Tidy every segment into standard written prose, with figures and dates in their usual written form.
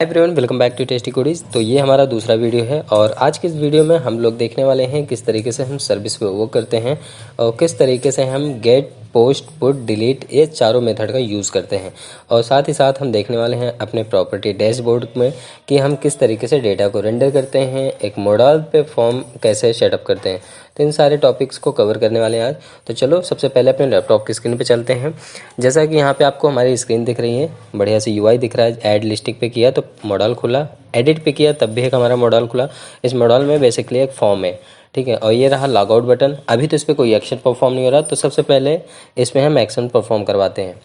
Everyone, welcome back to Tasty Codies. तो ये हमारा दूसरा वीडियो है और आज के इस वीडियो में हम लोग देखने वाले हैं किस तरीके से हम सर्विस पे वर्क करते हैं और किस तरीके से हम गेट, पोस्ट, पुट, डिलीट ये चारों मेथड का यूज़ करते हैं। और साथ ही साथ हम देखने वाले हैं अपने प्रॉपर्टी डैशबोर्ड में कि हम किस तरीके से डेटा को रेंडर करते हैं, एक मॉडल पे फॉर्म कैसे सेटअप करते हैं। तो इन सारे टॉपिक्स को कवर करने वाले हैं आज। तो चलो सबसे पहले अपने लैपटॉप की स्क्रीन पे चलते हैं। जैसा कि यहाँ पे आपको हमारी स्क्रीन दिख रही है, बढ़िया सी यूआई दिख रहा है। ऐड लिस्टिंग पे किया तो मॉडल खुला, एडिट पे किया तब भी एक हमारा मॉडल खुला। इस मॉडल में बेसिकली एक फॉर्म है, ठीक है। और ये रहा लॉग आउट बटन। अभी तो इस पर कोई एक्शन परफॉर्म नहीं हो रहा, तो सबसे पहले इसमें हम एक्शन परफॉर्म करवाते हैं।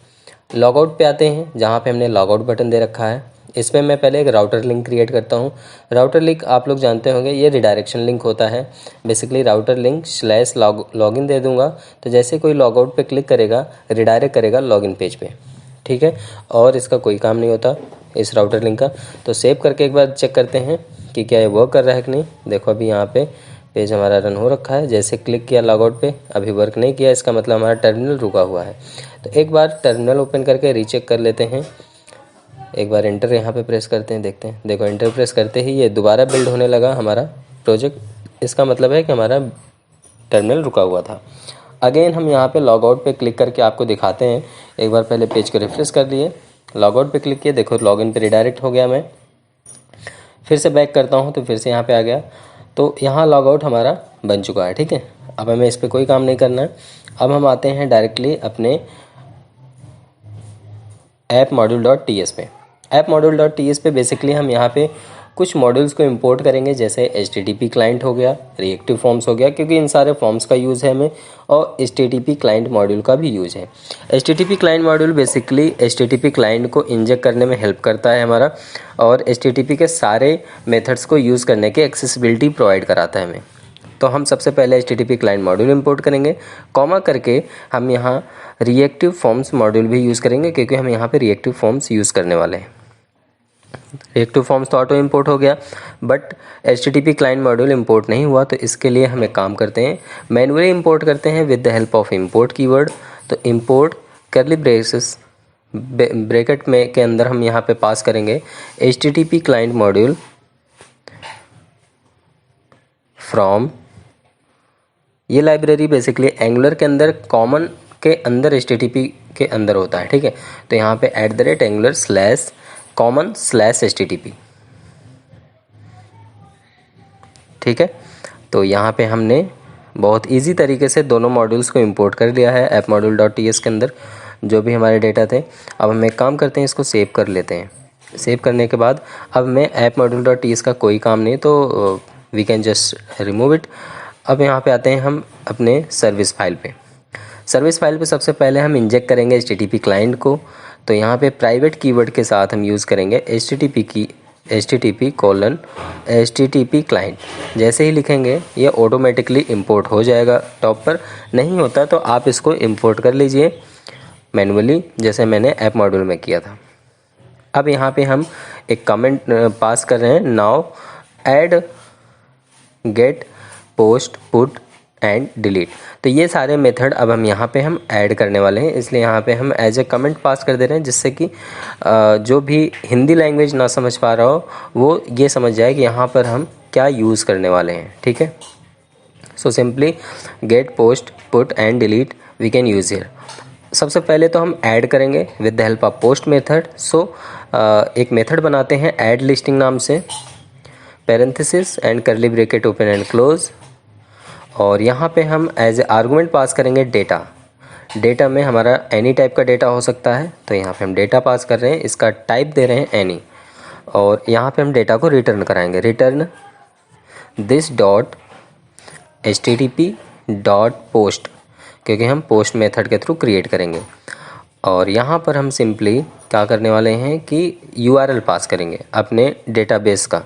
लॉग आउट पे आते हैं, जहाँ पे हमने लॉग आउट बटन दे रखा है। इसमें मैं पहले एक राउटर लिंक क्रिएट करता हूँ। राउटर लिंक आप लोग जानते होंगे, ये रिडायरेक्शन लिंक होता है। बेसिकली राउटर लिंक / लॉगिन दे दूंगा, तो जैसे कोई लॉग आउट पे क्लिक करेगा रिडायरेक्ट करेगा लॉगिन पेज पे, ठीक है। और इसका कोई काम नहीं होता इस राउटर लिंक का। तो सेव करके एक बार चेक करते हैं कि क्या ये वर्क कर रहा है कि नहीं। देखो अभी यहाँ पे पेज हमारा रन हो रखा है। जैसे क्लिक किया लॉग आउट पे, अभी वर्क नहीं किया, इसका मतलब हमारा टर्मिनल रुका हुआ है। तो एक बार टर्मिनल ओपन करके रीचेक कर लेते हैं। एक बार एंटर यहाँ पे प्रेस करते हैं, देखते हैं। देखो एंटर प्रेस करते ही ये दोबारा बिल्ड होने लगा हमारा प्रोजेक्ट। इसका मतलब है कि हमारा टर्मिनल रुका हुआ था। अगेन हम यहाँ पे लॉग आउट पे क्लिक करके आपको दिखाते हैं। एक बार पहले पेज को रिफ्रेश कर लिए, लॉग आउट पे क्लिक किया, देखो लॉगिन पे रिडायरेक्ट हो गया। मैं फिर से बैक करता हूँ तो फिर से यहाँ पे आ गया। तो यहाँ लॉग आउट हमारा बन चुका है, ठीक है। अब हमें इस पर कोई काम नहीं करना है। अब हम आते हैं डायरेक्टली अपने ऐप module.ts पे। ऐप module.ts पे बेसिकली हम यहाँ पे कुछ मॉड्यूल्स को इंपोर्ट करेंगे, जैसे HTTP क्लाइंट हो गया, रिएक्टिव फॉर्म्स हो गया, क्योंकि इन सारे फॉर्म्स का यूज़ है हमें, और HTTP क्लाइंट मॉड्यूल का भी यूज़ है। HTTP client module basically HTTP client को इंजेक्ट करने में हेल्प करता है हमारा, और HTTP के सारे मेथड्स को यूज़ करने की एक्सेसिबिलिटी प्रोवाइड कराता है हमें। तो हम सबसे पहले HTTP क्लाइंट मॉड्यूल इंपोर्ट करेंगे, कॉमा करके हम यहाँ रिएक्टिव फॉर्म्स मॉड्यूल भी यूज़ करेंगे, क्योंकि हम यहाँ पे रिएक्टिव फॉर्म्स यूज़ करने वाले हैं। रिएक्टिव फॉर्म्स तो ऑटो इंपोर्ट हो गया, but HTTP client module import नहीं हुआ। तो इसके लिए हम एक काम करते हैं, मैनुअली इंपोर्ट करते हैं with the help of import keyword. तो इंपोर्ट करली ब्रेसेस ब्रैकेट में के अंदर हम यहाँ पे पास करेंगे HTTP क्लाइंट मॉड्यूल फ्रॉम। ये लाइब्रेरी बेसिकली एंगुलर के अंदर कॉमन के अंदर HTTP के अंदर होता है, ठीक है। तो यहाँ पे @angular/common/HTTP, ठीक है। तो यहाँ पे हमने बहुत इजी तरीके से दोनों मॉड्यूल्स को इंपोर्ट कर लिया है ऐप module.ts के अंदर, जो भी हमारे डेटा थे। अब हम एक काम करते हैं, इसको सेव कर लेते हैं। सेव करने के बाद अब मैं ऐप module.ts का कोई काम नहीं, तो we can just remove it. अब यहाँ पे आते हैं हम अपने सर्विस फाइल पे। सर्विस फाइल पे सबसे पहले हम इंजेक्ट करेंगे HTTP क्लाइंट को। तो यहाँ पे प्राइवेट कीवर्ड के साथ हम यूज़ करेंगे HTTP क्लाइंट। जैसे ही लिखेंगे ये ऑटोमेटिकली इंपोर्ट हो जाएगा। टॉप पर नहीं होता तो आप इसको इंपोर्ट कर लीजिए मैनुअली, जैसे मैंने ऐप मॉड्यूल में किया था। अब यहाँ पे हम एक कमेंट पास कर रहे हैं, now add get, post, put and delete. तो ये सारे मेथड अब हम यहाँ पे हम ऐड करने वाले हैं, इसलिए यहाँ पे हम एज ए कमेंट पास कर दे रहे हैं, जिससे कि जो भी हिंदी लैंग्वेज ना समझ पा रहा हो वो ये समझ जाए कि यहाँ पर हम क्या यूज़ करने वाले हैं, ठीक है। So simply get, post, put and delete we can use here. सबसे पहले तो हम ऐड करेंगे with the help of post method. So एक मेथड बनाते हैं ऐड लिस्टिंग नाम से, parenthesis and curly bracket open and close. और यहाँ पे हम एज ए आर्गूमेंट पास करेंगे डेटा। डेटा में हमारा एनी टाइप का डेटा हो सकता है, तो यहाँ पे हम डेटा पास कर रहे हैं, इसका टाइप दे रहे हैं एनी। और यहाँ पे हम डेटा को रिटर्न कराएंगे, return this dot HTTP dot post, क्योंकि हम पोस्ट मेथड के थ्रू क्रिएट करेंगे। और यहाँ पर हम सिंपली क्या करने वाले हैं कि URL पास करेंगे अपने डेटाबेस का।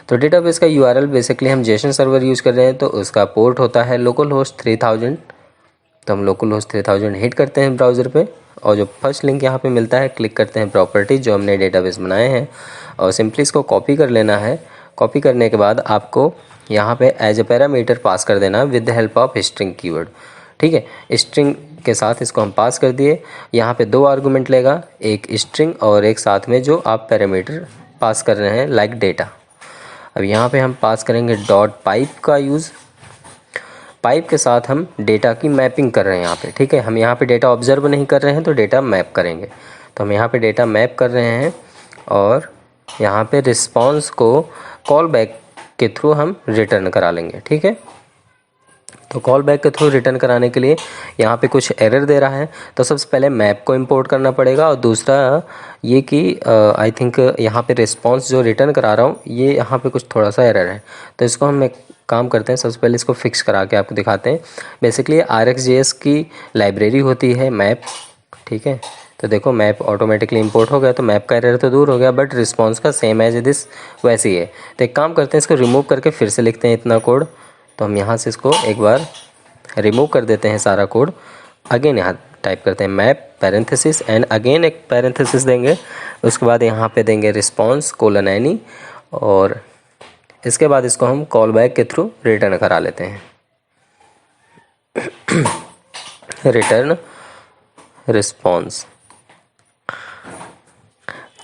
तो डेटाबेस का URL बेसिकली हम जेसन सर्वर यूज़ कर रहे हैं, तो उसका पोर्ट होता है लोकल होस्ट 3000। तो हम लोकल होस्ट 3000 हिट करते हैं ब्राउज़र पे, और जो फर्स्ट लिंक यहाँ पे मिलता है क्लिक करते हैं प्रॉपर्टी जो हमने डेटाबेस बनाए हैं, और सिंपली इसको कॉपी कर लेना है। कॉपी करने के बाद आपको यहाँ पे एज ए पैरामीटर पास कर देना with the help of string keyword, ठीक है। स्ट्रिंग के साथ इसको हम पास कर दिए। यहाँ पे 2 आर्गूमेंट लेगा, एक स्ट्रिंग और एक साथ में जो आप पैरामीटर पास कर रहे हैं लाइक डेटा। अब यहाँ पे हम पास करेंगे डॉट पाइप का यूज़। पाइप के साथ हम डेटा की मैपिंग कर रहे हैं यहाँ पे, ठीक है। हम यहाँ पे डेटा ऑब्जर्व नहीं कर रहे हैं तो डेटा मैप करेंगे। तो हम यहाँ पे डेटा मैप कर रहे हैं और यहाँ पे रिस्पॉन्स को कॉल बैक के थ्रू हम रिटर्न करा लेंगे, ठीक है। तो कॉल बैक के थ्रू रिटर्न कराने के लिए यहाँ पे कुछ एरर दे रहा है, तो सबसे पहले मैप को इंपोर्ट करना पड़ेगा और दूसरा ये कि आई थिंक यहाँ पे रिस्पॉन्स जो रिटर्न करा रहा हूँ ये यहाँ पे कुछ थोड़ा सा एरर है। तो इसको हम एक काम करते हैं, सबसे पहले इसको फिक्स करा के आपको दिखाते हैं। बेसिकली RxJS की लाइब्रेरी होती है मैप, ठीक है। तो देखो मैप ऑटोमेटिकली इंपोर्ट हो गया, तो मैप का एरर तो दूर हो गया, बट रिस्पॉन्स का सेम एज दिस वैसे ही है। तो एक काम करते हैं, इसको रिमूव करके फिर से लिखते हैं इतना कोड। तो हम यहाँ से इसको एक बार रिमूव कर देते हैं सारा कोड। अगेन यहाँ टाइप करते हैं मैप पैरेंथेसिस एंड अगेन एक पैरेंथेसिस देंगे। उसके बाद यहाँ पे देंगे रिस्पॉन्स कोलन एनी और इसके बाद इसको हम कॉल बैक के थ्रू रिटर्न करा लेते हैं। Return response.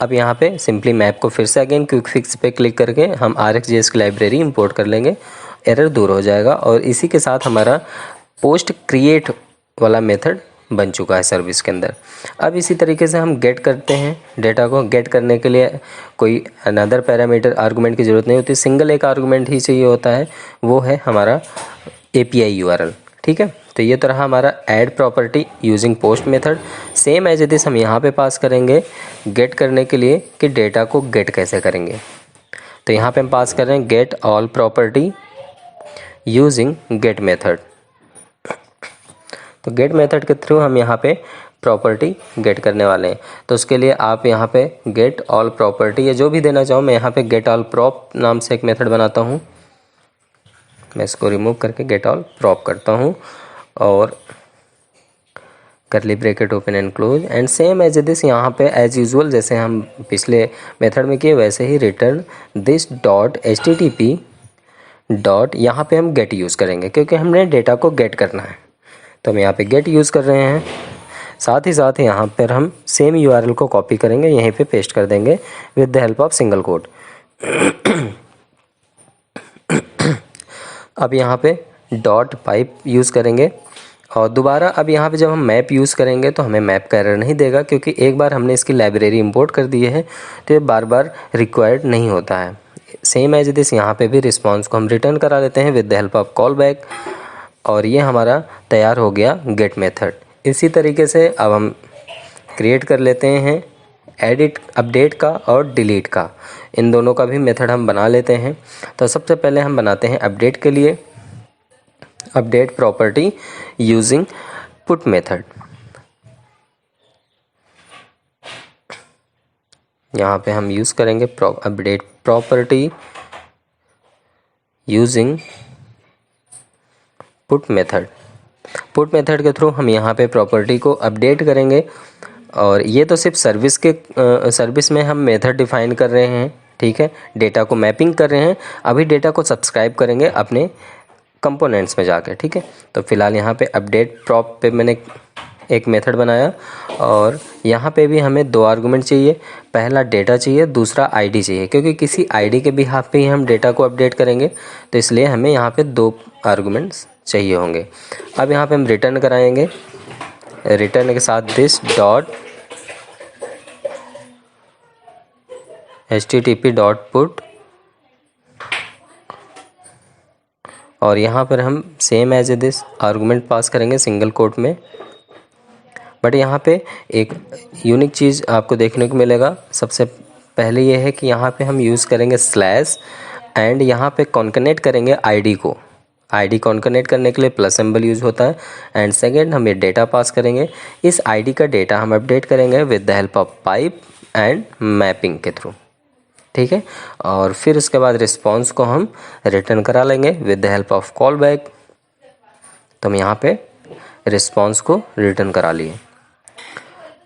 अब यहाँ पे सिंपली मैप को फिर से अगेन क्विक फिक्स पे क्लिक करके हम RxJS की लाइब्रेरी इंपोर्ट कर लेंगे, एरर दूर हो जाएगा। और इसी के साथ हमारा पोस्ट क्रिएट वाला मेथड बन चुका है सर्विस के अंदर। अब इसी तरीके से हम गेट करते हैं डेटा को। गेट करने के लिए कोई अनदर पैरामीटर आर्गुमेंट की ज़रूरत नहीं होती, सिंगल एक आर्गुमेंट ही चाहिए होता है, वो है हमारा API URL, ठीक है। तो ये तो रहा हमारा add property using post method. Same as this हम यहाँ पे पास करेंगे गेट करने के लिए कि डेटा को गेट कैसे करेंगे। तो यहाँ पे हम पास कर रहे हैं get all property using get method. तो गेट मेथड के थ्रू हम यहाँ पे प्रॉपर्टी गेट करने वाले हैं। तो उसके लिए आप यहाँ पे गेट ऑल प्रॉपर्टी या जो भी देना चाहो, मैं यहाँ पे गेट ऑल प्रॉप नाम से एक मेथड बनाता हूँ। मैं इसको रिमूव करके गेट ऑल प्रॉप करता हूँ और curly bracket open and close and same as this यहाँ पे एज यूजुअल जैसे हम पिछले मेथड में किए वैसे ही return this dot HTTP dot, यहाँ पे हम गेट यूज़ करेंगे क्योंकि हमने डेटा को गेट करना है। तो हम यहाँ पे गेट यूज़ कर रहे हैं। साथ ही साथ यहाँ पर हम सेम URL को कॉपी करेंगे, यहीं पे पेस्ट कर देंगे with the help of single quote. अब यहाँ पे डॉट पाइप यूज़ करेंगे और दोबारा अब यहाँ पे जब हम मैप यूज़ करेंगे तो हमें मैप का एरर नहीं देगा क्योंकि एक बार हमने इसकी लाइब्रेरी इंपोर्ट कर दी है, तो ये बार बार रिक्वायर्ड नहीं होता है। सेम एज दिस यहाँ पे भी रिस्पॉन्स को हम रिटर्न करा लेते हैं with the help of call back और ये हमारा तैयार हो गया गेट मेथड। इसी तरीके से अब हम क्रिएट कर लेते हैं एडिट अपडेट का और डिलीट का, इन दोनों का भी मेथड हम बना लेते हैं। तो सबसे पहले हम बनाते हैं अपडेट के लिए update property using put method. यहाँ पे हम यूज़ करेंगे update property using put method. Put method के थ्रू हम यहाँ पे प्रॉपर्टी को अपडेट करेंगे और ये तो सिर्फ सर्विस में हम मेथड डिफाइन कर रहे हैं, ठीक है। डेटा को मैपिंग कर रहे हैं, अभी डेटा को सब्सक्राइब करेंगे अपने कंपोनेंट्स में जाके, ठीक है। तो फिलहाल यहाँ पे अपडेट प्रॉप पे मैंने एक मेथड बनाया और यहाँ पे भी हमें दो आर्गुमेंट चाहिए, पहला डेटा चाहिए, दूसरा आईडी चाहिए, क्योंकि किसी आईडी के बिहाफ पे ही हम डेटा को अपडेट करेंगे, तो इसलिए हमें यहाँ पे दो आर्गुमेंट्स चाहिए होंगे। अब यहाँ पे हम रिटर्न कराएंगे, रिटर्न के साथ this dot HTTP dot put और यहाँ पर हम सेम एज दिस आर्गुमेंट पास करेंगे सिंगल कोट में। बट यहाँ पे एक यूनिक चीज़ आपको देखने को मिलेगा। सबसे पहले ये है कि यहाँ पे हम यूज़ करेंगे स्लैश एंड यहाँ पे कॉन्कनेक्ट करेंगे आईडी को। आईडी कॉन्कनेक्ट करने के लिए प्लस सिंबल यूज़ होता है एंड सेकेंड हम ये डेटा पास करेंगे। इस आईडी का डेटा हम अपडेट करेंगे with the help of pipe and mapping के थ्रू, ठीक है। और फिर उसके बाद रिस्पॉन्स को हम रिटर्न करा लेंगे with the help of call back. तो हम यहाँ पे रिस्पॉन्स को रिटर्न करा लिए,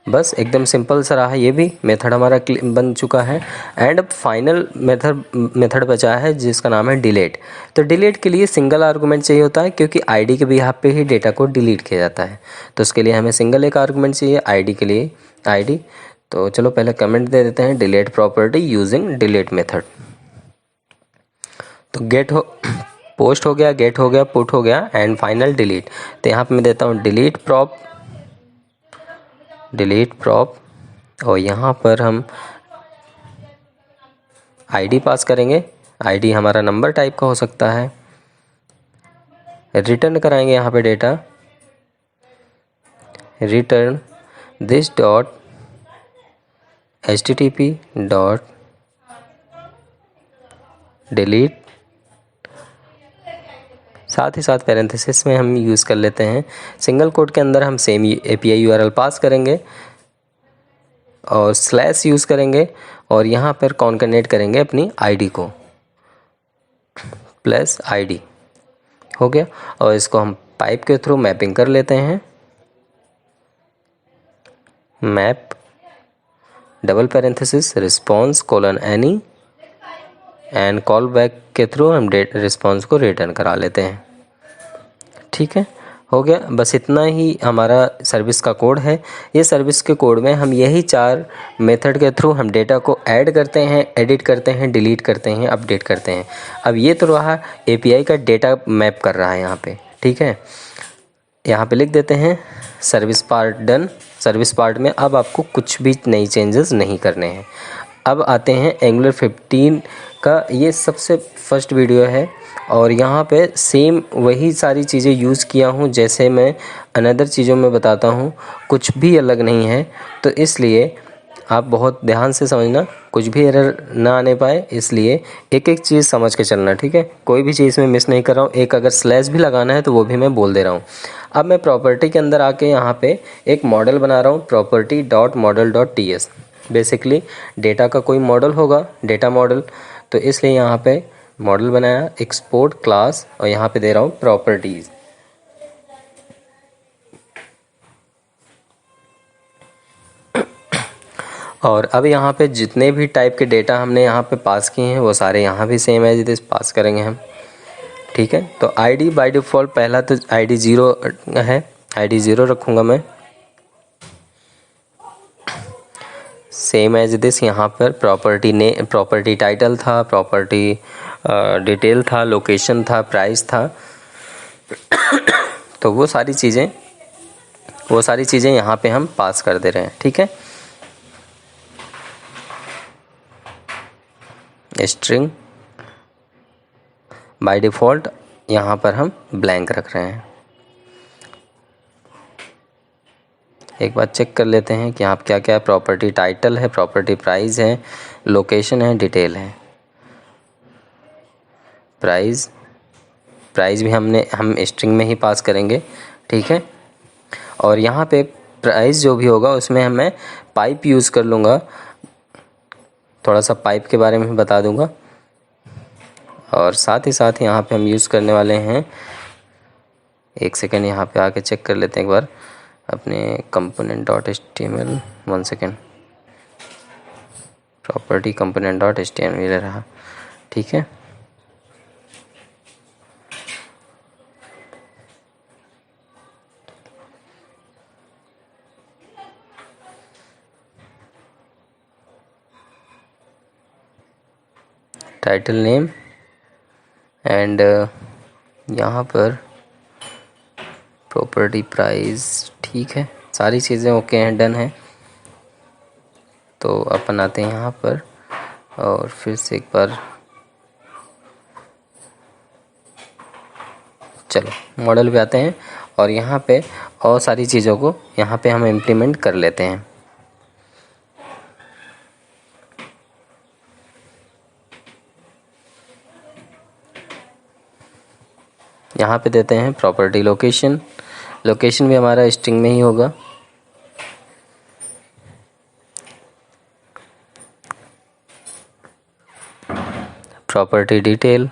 बस एकदम सिंपल सा रहा। ये भी मेथड हमारा बन चुका है एंड अब फाइनल मेथड बचा है जिसका नाम है डिलीट। तो डिलीट के लिए सिंगल आर्गुमेंट चाहिए होता है क्योंकि आईडी के बिहाफ पे ही डेटा को डिलीट किया जाता है, तो उसके लिए हमें सिंगल एक आर्गुमेंट चाहिए आईडी के लिए आईडी। तो चलो पहले कमेंट दे देते हैं, delete property using delete method. तो गेट हो पोस्ट हो गया, गेट हो गया, पुट हो गया एंड फाइनल डिलीट। तो यहाँ पे मैं देता हूँ डिलीट प्रॉप और यहाँ पर हम आईडी पास करेंगे। आईडी हमारा नंबर टाइप का हो सकता है। रिटर्न कराएंगे यहाँ पे data, return this dot http dot delete, साथ ही साथ पैरेंथेसिस में हम यूज़ कर लेते हैं। सिंगल कोट के अंदर हम सेम API URL पास करेंगे और स्लैश यूज़ करेंगे और यहाँ पर कॉन्कैटिनेट करेंगे अपनी आईडी को, प्लस आईडी हो गया। और इसको हम पाइप के थ्रू मैपिंग कर लेते हैं। Map double parenthesis response colon any and call back के थ्रू हम रिस्पॉन्स को रिटर्न करा लेते हैं। ठीक है, हो गया। बस इतना ही हमारा सर्विस का कोड है। ये सर्विस के कोड में हम यही 4 मेथड के थ्रू हम डेटा को ऐड करते हैं, एडिट करते हैं, डिलीट करते हैं, अपडेट करते हैं। अब ये तो रहा API का डेटा मैप कर रहा है यहाँ पे। ठीक है, यहाँ पे लिख देते हैं service part done. Service part में अब आपको कुछ भी नई चेंजेस नहीं करने हैं। अब आते हैं एंगुलर 15 का, ये सबसे फर्स्ट वीडियो है और यहाँ पे सेम वही सारी चीज़ें यूज़ किया हूँ जैसे मैं अनदर चीज़ों में बताता हूँ, कुछ भी अलग नहीं है। तो इसलिए आप बहुत ध्यान से समझना, कुछ भी एरर ना आने पाए, इसलिए एक एक चीज़ समझ के चलना। ठीक है, कोई भी चीज़ में मिस नहीं कर रहा हूँ। एक अगर स्लैश भी लगाना है तो वो भी मैं बोल दे रहा हूँ। अब मैं प्रॉपर्टी के अंदर आके यहाँ पे एक मॉडल बना रहा हूँ, property dot model dot TS। Basically data का कोई मॉडल होगा, डेटा मॉडल, तो इसलिए यहाँ पे मॉडल बनाया, एक्सपोर्ट क्लास और यहाँ पे दे रहा हूँ प्रॉपर्टीज़। और अब यहाँ पे जितने भी टाइप के डेटा हमने यहाँ पे पास किए हैं वो सारे यहाँ भी सेम एज इट इज़ पास करेंगे हम। ठीक है, तो आईडी बाय डिफ़ॉल्ट पहला तो आईडी 0 है, आईडी 0 रखूँगा मैं। सेम एज दिस यहाँ पर प्रॉपर्टी टाइटल था, प्रॉपर्टी डिटेल था, लोकेशन था, प्राइस था। तो वो सारी चीज़ें यहाँ पे हम पास कर दे रहे हैं। ठीक है, स्ट्रिंग बाय डिफ़ॉल्ट यहाँ पर हम ब्लैंक रख रहे हैं। एक बार चेक कर लेते हैं कि यहाँ क्या क्या है। प्रॉपर्टी टाइटल है, प्रॉपर्टी प्राइस है, लोकेशन है, डिटेल है। प्राइस भी हम स्ट्रिंग में ही पास करेंगे। ठीक है, और यहाँ पे प्राइस जो भी होगा उसमें मैं पाइप यूज़ कर लूँगा, थोड़ा सा पाइप के बारे में भी बता दूँगा। और साथ ही साथ यहाँ पे हम यूज़ करने वाले हैं, एक सेकेंड यहाँ पे आके चेक कर लेते हैं एक बार अपने component dot HTML, 1 second, property component dot HTML रहा। ठीक है, टाइटल नेम एंड यहाँ पर प्रॉपर्टी प्राइस। ठीक है, सारी चीज़ें ओके हैं, डन है। तो अपन आते हैं यहाँ पर और फिर से एक बार चलो मॉडल पे आते हैं और यहाँ पे और सारी चीज़ों को यहाँ पे हम इम्प्लीमेंट कर लेते हैं। यहाँ पे देते हैं प्रॉपर्टी लोकेशन, लोकेशन भी हमारा स्ट्रिंग में ही होगा। प्रॉपर्टी डिटेल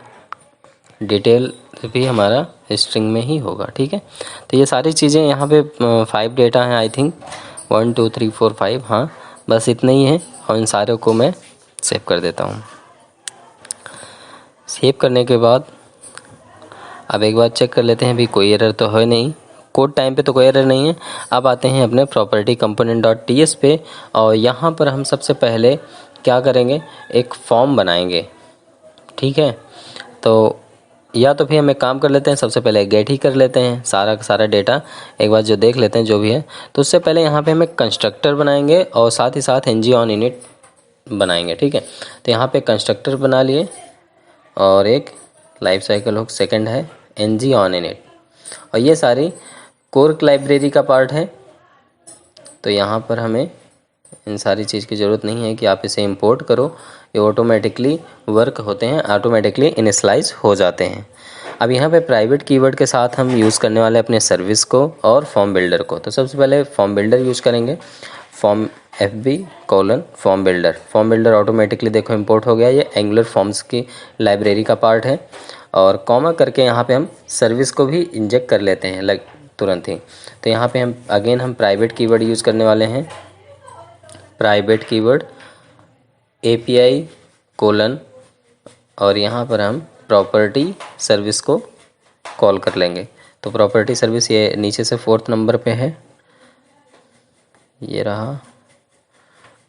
भी हमारा स्ट्रिंग में ही होगा। ठीक है, तो ये सारी चीज़ें यहाँ पे 5 डेटा हैं, आई थिंक 1 2 3 4 5, हाँ बस इतना ही है। और इन सारों को मैं सेव कर देता हूँ। सेव करने के बाद अब एक बार चेक कर लेते हैं भी कोई एरर तो है नहीं, कोड टाइम पे तो कोई एरर नहीं है। अब आते हैं अपने property component dot T S पे, और यहाँ पर हम सबसे पहले क्या करेंगे, एक फॉर्म बनाएंगे। ठीक है, तो या तो फिर हम एक काम कर लेते हैं, सबसे पहले गेट ही कर लेते हैं, सारा का सारा डेटा एक बार जो देख लेते हैं जो भी है। तो उससे पहले यहाँ पे हम एक कंस्ट्रक्टर बनाएंगे और साथ ही साथ ng on init बनाएंगे। ठीक है, तो यहाँ पे कंस्ट्रक्टर बना लिए और एक लाइफ साइकिल हुक सेकंड है ng on init, और ये सारी कोर लाइब्रेरी का पार्ट है। तो यहाँ पर हमें इन सारी चीज़ की ज़रूरत नहीं है कि आप इसे इंपोर्ट करो, ये ऑटोमेटिकली वर्क होते हैं, ऑटोमेटिकली इनिशियलाइज हो जाते हैं। अब यहाँ पे प्राइवेट कीवर्ड के साथ हम यूज़ करने वाले अपने सर्विस को और फॉर्म बिल्डर को। तो सबसे पहले फॉर्म बिल्डर यूज़ करेंगे, form form builder. Form builder automatically देखो इंपोर्ट हो गया, ये एंगुलर फॉर्म्स की लाइब्रेरी का पार्ट है। और कॉमा करके यहाँ पे हम सर्विस को भी इंजेक्ट कर लेते हैं तुरंत ही। तो यहाँ पे हम अगेन हम प्राइवेट कीवर्ड यूज़ करने वाले हैं, प्राइवेट कीवर्ड API::, और यहाँ पर हम प्रॉपर्टी सर्विस को कॉल कर लेंगे। तो प्रॉपर्टी सर्विस ये नीचे से 4th नंबर पे है, ये रहा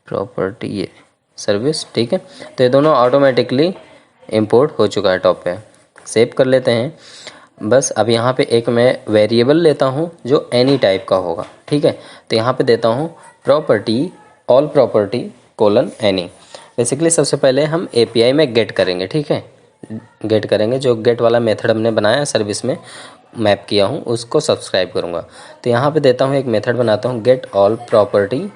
प्रॉपर्टी ये सर्विस। ठीक है, तो ये दोनों ऑटोमेटिकली इंपोर्ट हो चुका है टॉप पे। सेव कर लेते हैं। बस अब यहाँ पे एक मैं वेरिएबल लेता हूँ जो एनी टाइप का होगा। ठीक है, तो यहाँ पे देता हूँ property all property :any। Basically सबसे पहले हम API में गेट करेंगे। ठीक है, गेट करेंगे, जो गेट वाला मेथड हमने बनाया सर्विस में मैप किया हूँ उसको सब्सक्राइब करूँगा। तो यहाँ पे देता हूँ एक मेथड बनाता हूँ get all property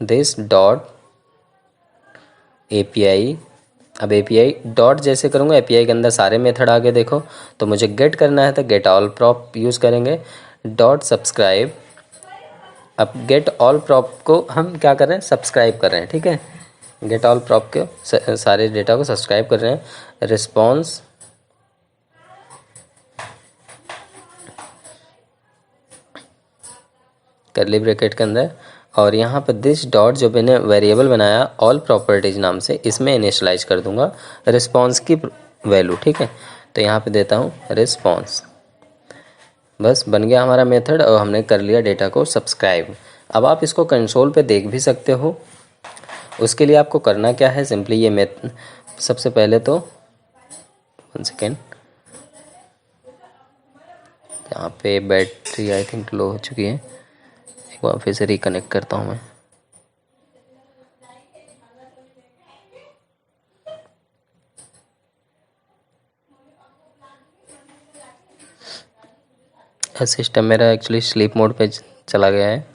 this dot API। अब API डॉट जैसे करूँगा API के अंदर सारे मेथड आगे देखो, तो मुझे गेट करना है तो गेट ऑल प्रॉप यूज़ करेंगे डॉट सब्सक्राइब। अब गेट ऑल प्रॉप को हम क्या कर रहे हैं, सब्सक्राइब कर रहे हैं। ठीक है, गेट ऑल प्रॉप के सारे डेटा को सब्सक्राइब कर रहे हैं। रिस्पॉन्स कर्ली ब्रैकेट के अंदर, और यहाँ पर दिस डॉट जो मैंने वेरिएबल बनाया ऑल प्रॉपर्टीज नाम से, इसमें इनिशियलाइज कर दूंगा रिस्पॉन्स की वैल्यू। ठीक है, तो यहाँ पे देता हूँ रिस्पॉन्स। बस बन गया हमारा मेथड और हमने कर लिया डेटा को सब्सक्राइब। अब आप इसको कंसोल पे देख भी सकते हो। उसके लिए आपको करना क्या है, सिंपली ये सबसे पहले तो 1 सेकेंड, यहाँ पे बैटरी आई थिंक लो हो चुकी है, एक बार फिर से रिकनेक्ट करता हूँ मैं। सिस्टम मेरा एक्चुअली स्लीप मोड पे चला गया है।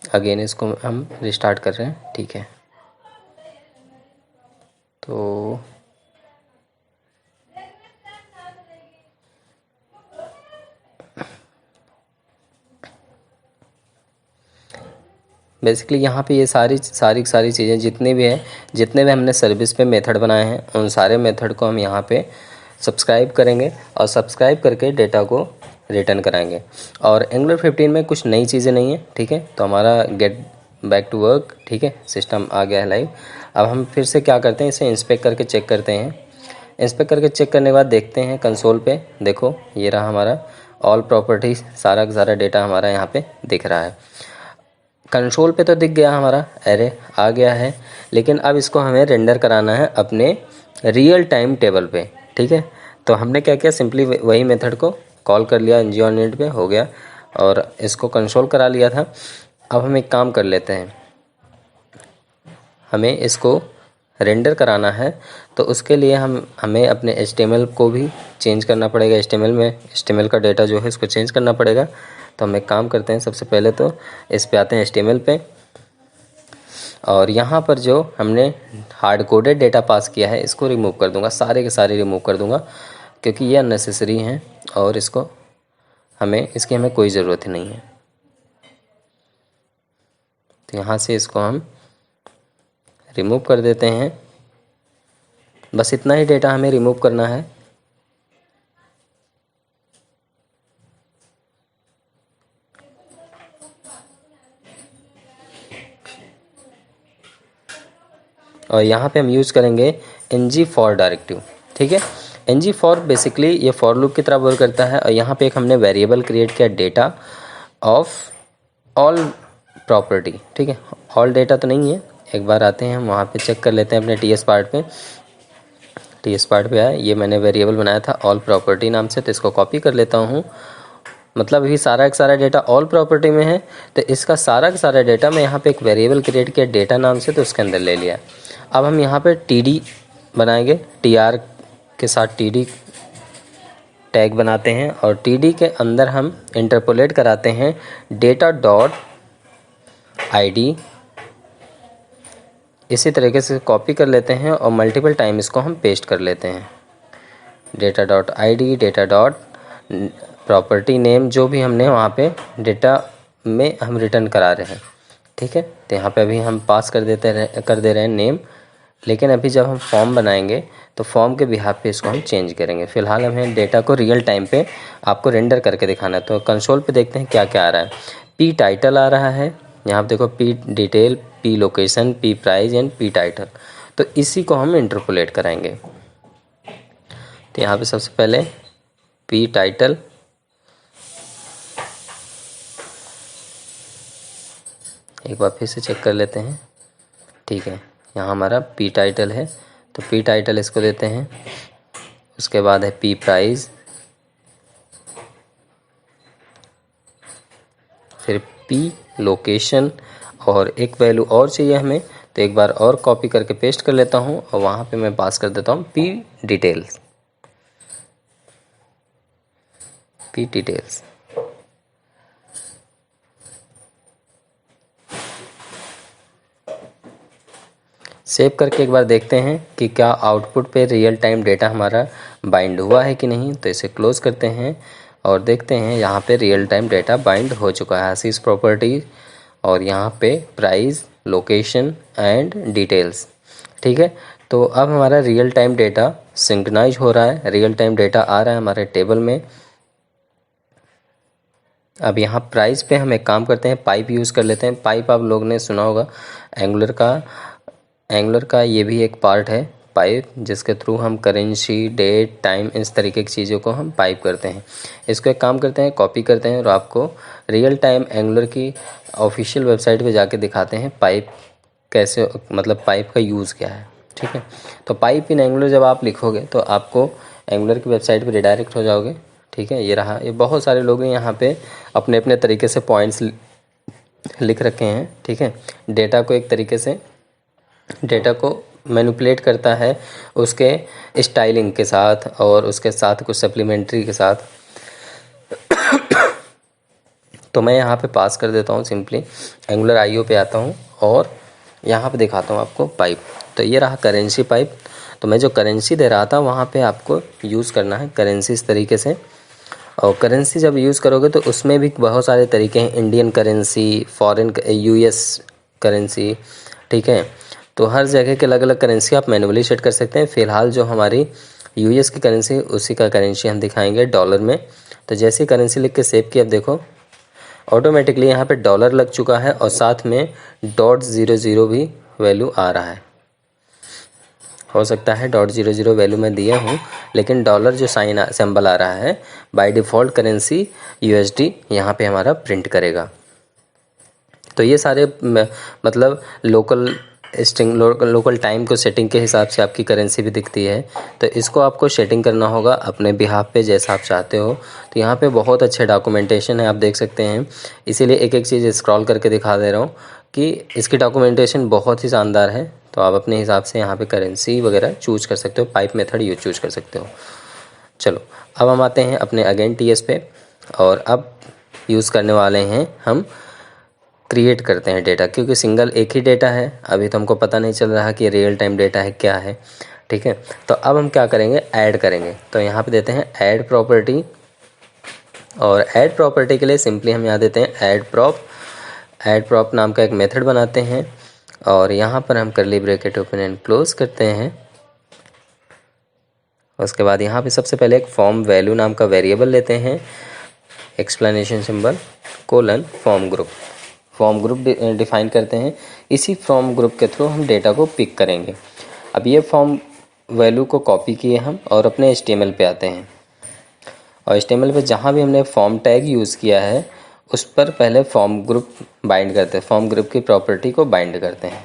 अगेन इसको हम रिस्टार्ट कर रहे हैं। ठीक है, तो बेसिकली यहाँ पे ये सारी चीज़ें जितने भी हमने सर्विस पे मेथड बनाए हैं, उन सारे मेथड को हम यहाँ पे सब्सक्राइब करेंगे और सब्सक्राइब करके डेटा को रिटर्न कराएंगे। और एंगुलर 15 में कुछ नई चीज़ें नहीं है। ठीक है, तो हमारा गेट बैक टू वर्क। ठीक है, सिस्टम आ गया है लाइव। अब हम फिर से क्या करते हैं, इसे इंस्पेक्ट करके चेक करते हैं। इंस्पेक्ट करके चेक करने के बाद देखते हैं कंसोल पे, देखो ये रहा हमारा ऑल प्रॉपर्टीज, सारा का सारा डेटा हमारा यहाँ पे दिख रहा है। कंसोल पे तो दिख गया, हमारा एरे आ गया है, लेकिन अब इसको हमें रेंडर कराना है अपने रियल टाइम टेबल पे। ठीक है, तो हमने क्या किया, सिंपली वही मेथड को कॉल कर लिया, ng on init पे हो गया और इसको कंसोल करा लिया था। अब हम एक काम कर लेते हैं, हमें इसको रेंडर कराना है, तो उसके लिए हमें अपने HTML को भी चेंज करना पड़ेगा। HTML का डेटा जो है इसको चेंज करना पड़ेगा। तो हम एक काम करते हैं, सबसे पहले तो इस पे आते हैं HTML पे, और यहाँ पर जो हमने हार्ड कोडेड डेटा पास किया है इसको रिमूव कर दूंगा, सारे के सारे रिमूव कर दूंगा, क्योंकि ये अननेसेसरी हैं और इसकी हमें कोई ज़रूरत ही नहीं है। तो यहाँ से इसको हम रिमूव कर देते हैं। बस इतना ही डेटा हमें रिमूव करना है। और यहाँ पे हम यूज़ करेंगे ng for डायरेक्टिव। ठीक है, ng for बेसिकली ये फॉर लूप की तरह वर्क करता है। और यहाँ पे एक हमने वेरिएबल क्रिएट किया डेटा ऑफ ऑल प्रॉपर्टी। ठीक है, ऑल डेटा तो नहीं है, एक बार आते हैं हम वहाँ पे चेक कर लेते हैं अपने टीएस पार्ट पे। टीएस पार्ट पे आया, ये मैंने वेरिएबल बनाया था ऑल प्रॉपर्टी नाम से, तो इसको कॉपी कर लेता हूँ। मतलब अभी सारा का सारा डेटा ऑल प्रॉपर्टी में है, तो इसका सारा का सारा डेटा मैं यहाँ पे एक वेरिएबल क्रिएट किया डेटा नाम से, तो उसके अंदर ले लिया। अब हम यहाँ पे टी बनाएंगे, टी के साथ टी टैग बनाते हैं और टी के अंदर हम इंटरपोलेट कराते हैं डेटा डॉट ID। इसी तरीके से कॉपी कर लेते हैं और मल्टीपल टाइम इसको हम पेस्ट कर लेते हैं। Data dot ID, data dot property name, जो भी हमने वहाँ पे डेटा में हम रिटर्न करा रहे हैं। ठीक है, तो यहाँ पे अभी हम पास कर दे रहे हैं नेम। लेकिन अभी जब हम फॉर्म बनाएंगे तो फॉर्म के बिहाफ पे इसको हम चेंज करेंगे। फिलहाल हमें डेटा को रियल टाइम पे आपको रेंडर करके दिखाना है। तो कंसोल पे देखते हैं क्या क्या आ रहा है। पी टाइटल आ रहा है, यहाँ पे देखो P detail, P location, P price and P title. तो इसी को हम इंटरपोलेट कराएंगे। तो यहाँ पे सबसे पहले पी टाइटल, एक बार फिर से चेक कर लेते हैं। ठीक है, यहाँ हमारा पी टाइटल है, तो पी टाइटल इसको देते हैं। उसके बाद है पी प्राइस, फिर पी लोकेशन, और एक वैल्यू और चाहिए हमें, तो एक बार और कॉपी करके पेस्ट कर लेता हूँ और वहाँ पे मैं पास कर देता हूँ P details. P details save करके एक बार देखते हैं कि क्या आउटपुट पे रियल टाइम डेटा हमारा बाइंड हुआ है कि नहीं। तो इसे क्लोज करते हैं और देखते हैं यहाँ पे रियल टाइम डेटा बाइंड हो चुका है, असीस प्रॉपर्टी और यहाँ पे प्राइस, लोकेशन एंड डिटेल्स। ठीक है, तो अब हमारा रियल टाइम डेटा सिंक्रोनाइज हो रहा है, रियल टाइम डेटा आ रहा है हमारे टेबल में। अब यहाँ प्राइस पे हम एक काम करते हैं, पाइप यूज़ कर लेते हैं। पाइप आप लोग ने सुना होगा, एंगुलर का ये भी एक पार्ट है पाइप, जिसके थ्रू हम करेंसी, डेट, टाइम, इस तरीके की चीज़ों को हम पाइप करते हैं। इसको एक काम करते हैं, कॉपी करते हैं और आपको रियल टाइम एंगुलर की ऑफिशियल वेबसाइट पे जाके दिखाते हैं पाइप कैसे, मतलब पाइप का यूज़ क्या है। ठीक है, तो पाइप इन एंगुलर जब आप लिखोगे तो आपको एंगुलर की वेबसाइट पर रिडायरेक्ट हो जाओगे। ठीक है, ये रहा। ये बहुत सारे लोग हैं यहाँ पे अपने अपने तरीके से पॉइंट्स लिख रखे हैं। ठीक है, डेटा को एक तरीके से डेटा को मैनिपुलेट करता है उसके स्टाइलिंग के साथ और उसके साथ कुछ सप्लीमेंट्री के साथ। तो मैं यहाँ पे पास कर देता हूँ, सिंपली एंगुलर आईओ पे आता हूँ और यहाँ पे दिखाता हूँ आपको पाइप। तो ये रहा करेंसी पाइप। तो मैं जो करेंसी दे रहा था वहाँ पे आपको यूज़ करना है करेंसी इस तरीके से। और करेंसी जब यूज़ करोगे तो उसमें भी बहुत सारे तरीके हैं, Indian currency, foreign US currency. ठीक है, तो हर जगह के अलग अलग करेंसी आप मैनुअली सेट कर सकते हैं। फ़िलहाल जो हमारी US की करेंसी उसी का करेंसी हम दिखाएंगे डॉलर में। तो जैसे ही करेंसी लिख के सेव किया, अब देखो ऑटोमेटिकली यहाँ पे डॉलर लग चुका है और साथ में .00 भी वैल्यू आ रहा है। हो सकता है .00 वैल्यू मैं दिया हूँ, लेकिन डॉलर जो साइन सिंबल आ रहा है बाय डिफ़ॉल्ट करेंसी USD यहाँ पे हमारा प्रिंट करेगा। तो ये सारे मतलब लोकल टाइम को सेटिंग के हिसाब से आपकी करेंसी भी दिखती है। तो इसको आपको सेटिंग करना होगा अपने बिहाफ पे जैसा आप चाहते हो। तो यहाँ पे बहुत अच्छे डॉक्यूमेंटेशन है, आप देख सकते हैं। इसीलिए एक एक चीज़ स्क्रॉल करके दिखा दे रहा हूँ कि इसकी डॉक्यूमेंटेशन बहुत ही शानदार है। तो आप अपने हिसाब से यहाँ पे करेंसी वगैरह चूज कर सकते हो, पाइप मेथड यूज चूज कर सकते हो। चलो अब हम आते हैं अपने अगेन TS पे और अब यूज़ करने वाले हैं हम क्रिएट करते हैं डेटा, क्योंकि सिंगल एक ही डेटा है। अभी तो हमको पता नहीं चल रहा कि रियल टाइम डेटा है क्या है। ठीक है, तो अब हम क्या करेंगे, ऐड करेंगे। तो यहाँ पे देते हैं ऐड प्रॉपर्टी और ऐड प्रॉपर्टी के लिए सिंपली हम यहाँ देते हैं ऐड प्रॉप नाम का एक मेथड बनाते हैं और यहाँ पर हम curly bracket open and close करते हैं। उसके बाद यहाँ पे सबसे पहले एक फॉर्म वैल्यू नाम का वेरिएबल लेते हैं, explanation symbol colon form group. Form group define करते हैं। इसी फॉर्म ग्रुप के थ्रू हम डेटा को पिक करेंगे। अब ये फॉर्म वैल्यू को कॉपी किए हम और अपने HTML पे आते हैं, और HTML पे जहाँ भी हमने फॉर्म टैग यूज़ किया है उस पर पहले फॉर्म ग्रुप बाइंड करते हैं, फॉर्म ग्रुप की प्रॉपर्टी को बाइंड करते हैं।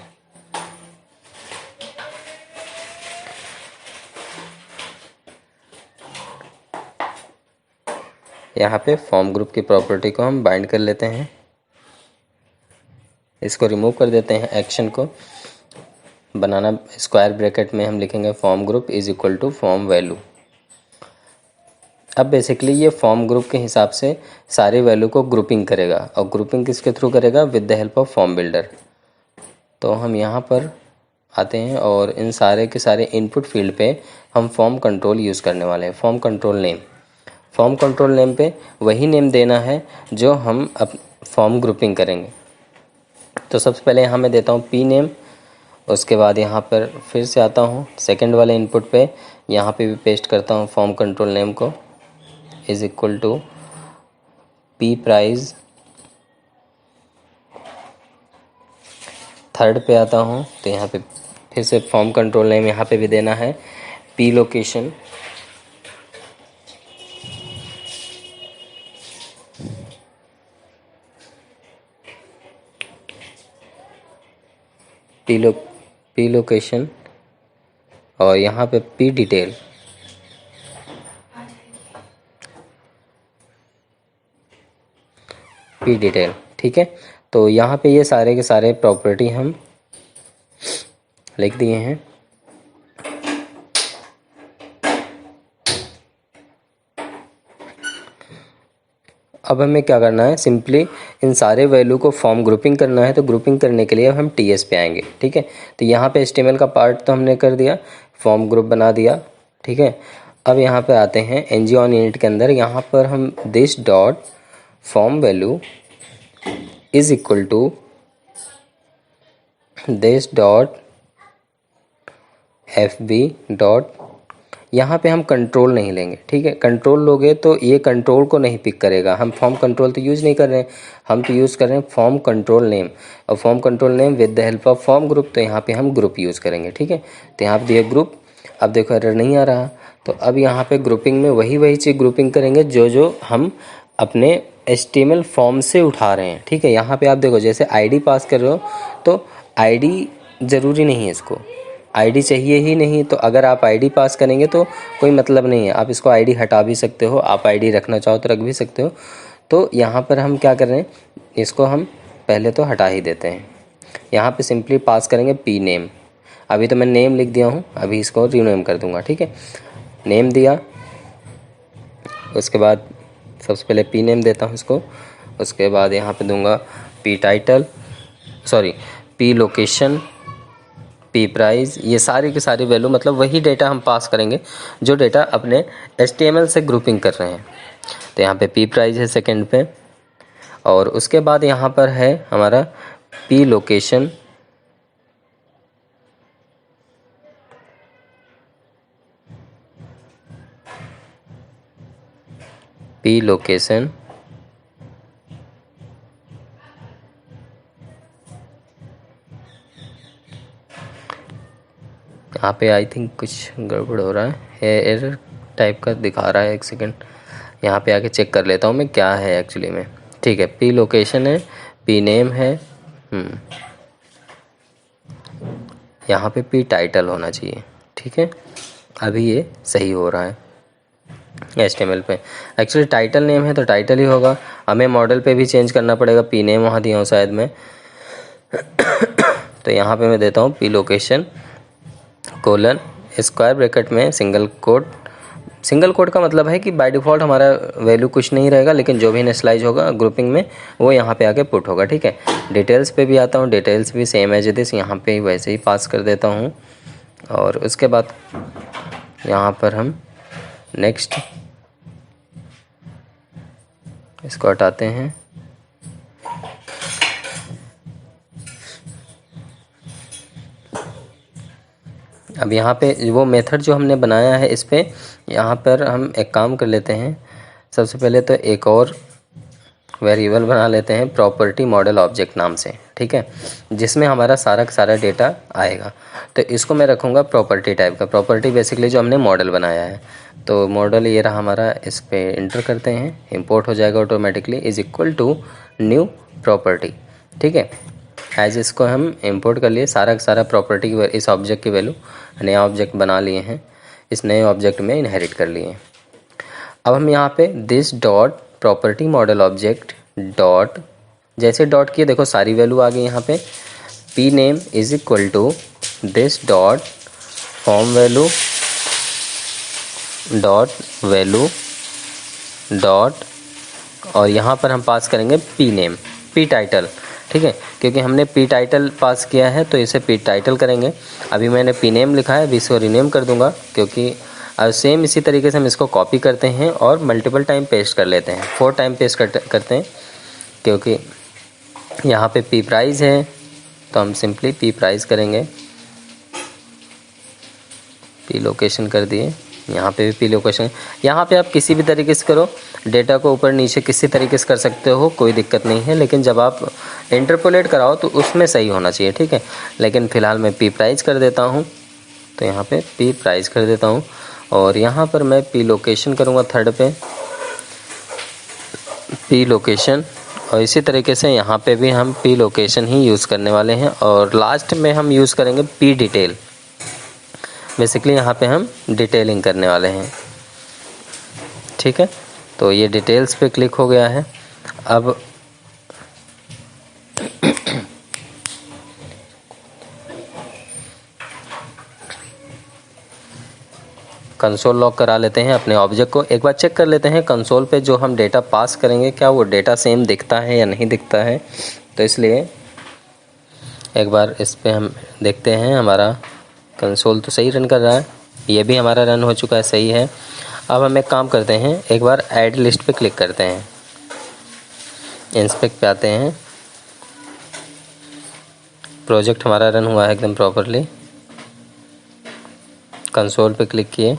यहाँ पे फॉर्म ग्रुप की प्रॉपर्टी को हम बाइंड कर लेते हैं, इसको रिमूव कर देते हैं। एक्शन को बनाना स्क्वायर ब्रैकेट में हम लिखेंगे form group is equal to form value. अब बेसिकली ये फॉर्म ग्रुप के हिसाब से सारे वैल्यू को ग्रुपिंग करेगा, और ग्रुपिंग किसके थ्रू करेगा? With the help of form builder. तो हम यहाँ पर आते हैं और इन सारे के सारे इनपुट फील्ड पे हम फॉर्म कंट्रोल यूज़ करने वाले हैं। Form control name, form control name पे वही नेम देना है जो हम अब फॉर्म ग्रुपिंग करेंगे। तो सबसे पहले यहाँ मैं देता हूँ पी नेम, उसके बाद यहाँ पर फिर से आता हूँ सेकंड वाले इनपुट पे, यहाँ पे भी पेस्ट करता हूँ फॉर्म कंट्रोल नेम को is equal to P price. Third पे आता हूँ तो यहाँ पे फिर से फॉर्म कंट्रोल नेम यहाँ पे भी देना है पी लोकेशन, पी लोकेशन, और यहाँ पे पी डिटेल। पी डिटेल, ठीक है। तो यहाँ पे ये सारे के सारे प्रॉपर्टी हम लिख दिए हैं। अब हमें क्या करना है? सिंपली इन सारे वैल्यू को फॉर्म ग्रुपिंग करना है। तो ग्रुपिंग करने के लिए हम TS पे आएंगे, ठीक है। तो यहाँ पे HTML का पार्ट तो हमने कर दिया, फॉर्म ग्रुप बना दिया, ठीक है। अब यहाँ पे आते हैं ng on init के अंदर, यहाँ पर हम this dot form value is equal to this dot FB dot, यहाँ पे हम कंट्रोल नहीं लेंगे, ठीक है। कंट्रोल लोगे तो ये कंट्रोल को नहीं पिक करेगा। हम फॉर्म कंट्रोल तो यूज़ नहीं कर रहे हैं, हम तो यूज़ कर रहे हैं फॉर्म कंट्रोल नेम, और form control name with the help of form group. तो यहाँ पे हम ग्रुप यूज़ करेंगे, ठीक है। तो यहाँ पे दिया ग्रुप। अब देखो एरर नहीं आ रहा, तो अब यहाँ पे ग्रुपिंग में वही चीज़ ग्रुपिंग करेंगे जो हम अपने HTML फॉर्म से उठा रहे हैं, ठीक है। यहाँ पे आप देखो जैसे ID पास कर रहे हो तो ID ज़रूरी नहीं है, इसको ID चाहिए ही नहीं। तो अगर आप ID पास करेंगे तो कोई मतलब नहीं है, आप इसको ID हटा भी सकते हो, आप ID रखना चाहो तो रख भी सकते हो। तो यहाँ पर हम क्या कर रहे हैं, इसको हम पहले तो हटा ही देते हैं। यहाँ पे सिंपली पास करेंगे पी नेम। अभी तो मैं नेम लिख दिया हूँ, अभी इसको रीनेम कर दूँगा, ठीक है। नेम दिया, उसके बाद सबसे पहले पी नेम देता हूँ इसको, उसके बाद यहाँ पे दूँगा P title, sorry P location, P price. ये सारी की सारी वैल्यू मतलब वही डेटा हम पास करेंगे जो डेटा अपने HTML से ग्रुपिंग कर रहे हैं। तो यहाँ पे पी प्राइस है सेकंड पे, और उसके बाद यहाँ पर है हमारा पी लोकेशन, पी लोकेशन, यहाँ पे आई थिंक कुछ गड़बड़ हो रहा है, एरर टाइप का दिखा रहा है। एक सेकंड यहाँ पे आके चेक कर लेता हूँ मैं क्या है एक्चुअली में, ठीक है। पी लोकेशन है, पी नेम है, यहाँ पे पी टाइटल होना चाहिए, ठीक है। अभी ये सही हो रहा है HTML पे। एक्चुअली टाइटल नेम है तो टाइटल ही होगा, हमें मॉडल पे भी चेंज करना पड़ेगा। पी नेम वहाँ दिया हूँ शायद मैं तो यहाँ पे मैं देता हूँ P location colon square bracket में सिंगल कोट। सिंगल कोट का मतलब है कि बाय डिफ़ॉल्ट हमारा वैल्यू कुछ नहीं रहेगा, लेकिन जो भी इनिशियलाइज होगा ग्रुपिंग में वो यहाँ पे आके पुट होगा, ठीक है। डिटेल्स पे भी आता हूँ, डिटेल्स भी सेम एज दिस यहाँ पे वैसे ही पास कर देता हूँ। और उसके बाद यहाँ पर हम नेक्स्ट इसको हटाते हैं। अब यहाँ पे वो मेथड जो हमने बनाया है इस पे यहाँ पर हम एक काम कर लेते हैं। सबसे पहले तो एक और वेरिएबल बना लेते हैं प्रॉपर्टी मॉडल ऑब्जेक्ट नाम से, ठीक है, जिसमें हमारा सारा का सारा डेटा आएगा। तो इसको मैं रखूँगा प्रॉपर्टी टाइप का। प्रॉपर्टी बेसिकली जो हमने मॉडल बनाया है, तो मॉडल ये रहा हमारा, इस पे इंटर करते हैं, इंपोर्ट हो जाएगा automatically, is equal to new property, ठीक है। एज इसको हम इंपोर्ट कर लिए, सारा का सारा प्रॉपर्टी इस ऑब्जेक्ट की वैल्यू नया ऑब्जेक्ट बना लिए हैं, इस नए ऑब्जेक्ट में इनहेरिट कर लिए हैं। अब हम यहाँ पे this dot property model object dot, जैसे डॉट किए देखो सारी वैल्यू आ गई यहाँ पे, P name is equal to this dot form value dot और यहाँ पर हम पास करेंगे पी नेम, पी टाइटल, ठीक है, क्योंकि हमने पी टाइटल पास किया है तो इसे पी टाइटल करेंगे। अभी मैंने पी नेम लिखा है, अभी इसको रीनेम कर दूंगा, क्योंकि सेम इसी तरीके से हम इसको कॉपी करते हैं और मल्टीपल टाइम पेस्ट कर लेते हैं, 4 टाइम पेस्ट करते हैं, क्योंकि यहाँ पे पी प्राइस है तो हम सिंपली पी प्राइस करेंगे, पी लोकेशन कर दिए, यहाँ पे भी पी लोकेशन। यहाँ पे आप किसी भी तरीके से करो, डेटा को ऊपर नीचे किसी तरीके से कर सकते हो, कोई दिक्कत नहीं है, लेकिन जब आप इंटरपोलेट कराओ तो उसमें सही होना चाहिए, ठीक है। लेकिन फ़िलहाल मैं पी प्राइस कर देता हूँ, तो यहाँ पे पी प्राइस कर देता हूँ और यहाँ पर मैं पी लोकेशन करूँगा, थर्ड पे पी लोकेशन, और इसी तरीके से यहाँ पे भी हम पी लोकेशन ही यूज़ करने वाले हैं। और लास्ट में हम यूज़ करेंगे पी डिटेल, बेसिकली यहाँ पे हम डिटेलिंग करने वाले हैं, ठीक है। तो ये डिटेल्स पे क्लिक हो गया है। अब कंसोल लॉक करा लेते हैं अपने ऑब्जेक्ट को, एक बार चेक कर लेते हैं कंसोल पे जो हम डेटा पास करेंगे क्या वो डेटा सेम दिखता है या नहीं दिखता है। तो इसलिए एक बार इस पे हम देखते हैं, हमारा कंसोल तो सही रन कर रहा है, ये भी हमारा रन हो चुका है, सही है। अब हम एक काम करते हैं, एक बार ऐड लिस्ट पे क्लिक करते हैं, इंस्पेक्ट पे आते हैं, प्रोजेक्ट हमारा रन हुआ है एकदम प्रॉपरली, कंसोल पे क्लिक किए,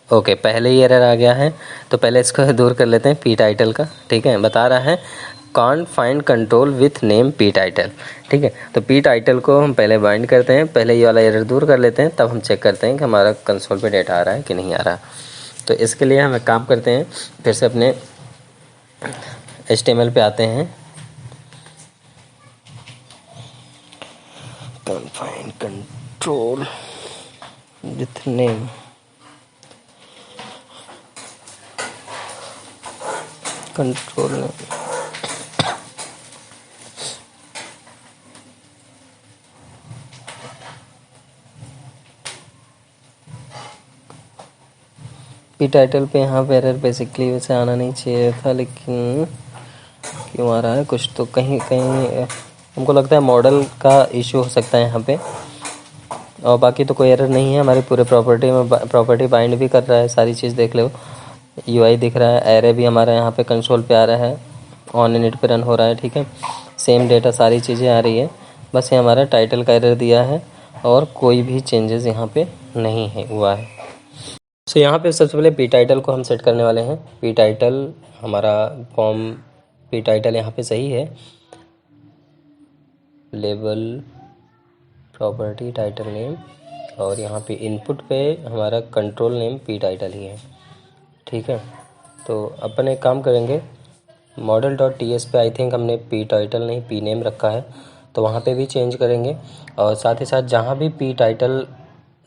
ओके, पहले ही एरर आ गया है, तो पहले इसको दूर कर लेते हैं पी टाइटल का, ठीक है। बता रहा है can't find control with name P title, ठीक है। तो पी टाइटल को हम पहले बाइंड करते हैं, पहले ये वाला एरर दूर कर लेते हैं, तब हम चेक करते हैं कि हमारा कंसोल पे डेटा आ रहा है कि नहीं आ रहा। तो इसके लिए हम एक काम करते हैं, फिर से अपने HTML पे आते हैं, find control with name, control name, P title पे यहाँ पे एरर बेसिकली वैसे आना नहीं चाहिए था, लेकिन क्यों आ रहा है, कुछ तो कहीं कहीं हमको लगता है मॉडल का इशू हो सकता है यहाँ पे, और बाकी तो कोई एरर नहीं है। हमारे पूरे प्रॉपर्टी बाइंड भी कर रहा है, सारी चीज़ देख लो, UI दिख रहा है, एरे भी हमारा यहाँ पे कंसोल पे आ रहा है, ऑन इनिट पे रन हो रहा है, ठीक है, सेम डेटा सारी चीज़ें आ रही है, बस ये हमारा टाइटल का एरर दिया है और कोई भी चेंजेस यहाँ पे नहीं है हुआ है। सो यहाँ पे सबसे पहले पी टाइटल को हम सेट करने वाले हैं। पी टाइटल हमारा फॉर्म, पी टाइटल यहाँ पे सही है, लेबल प्रॉपर्टी टाइटल नेम, और यहाँ पे इनपुट पे हमारा कंट्रोल नेम पी टाइटल ही है, ठीक है। तो अपन एक काम करेंगे, मॉडल डॉट टीएस पे आई थिंक हमने पी टाइटल नहीं पी नेम रखा है, तो वहाँ पे भी चेंज करेंगे, और साथ ही साथ जहाँ भी पी टाइटल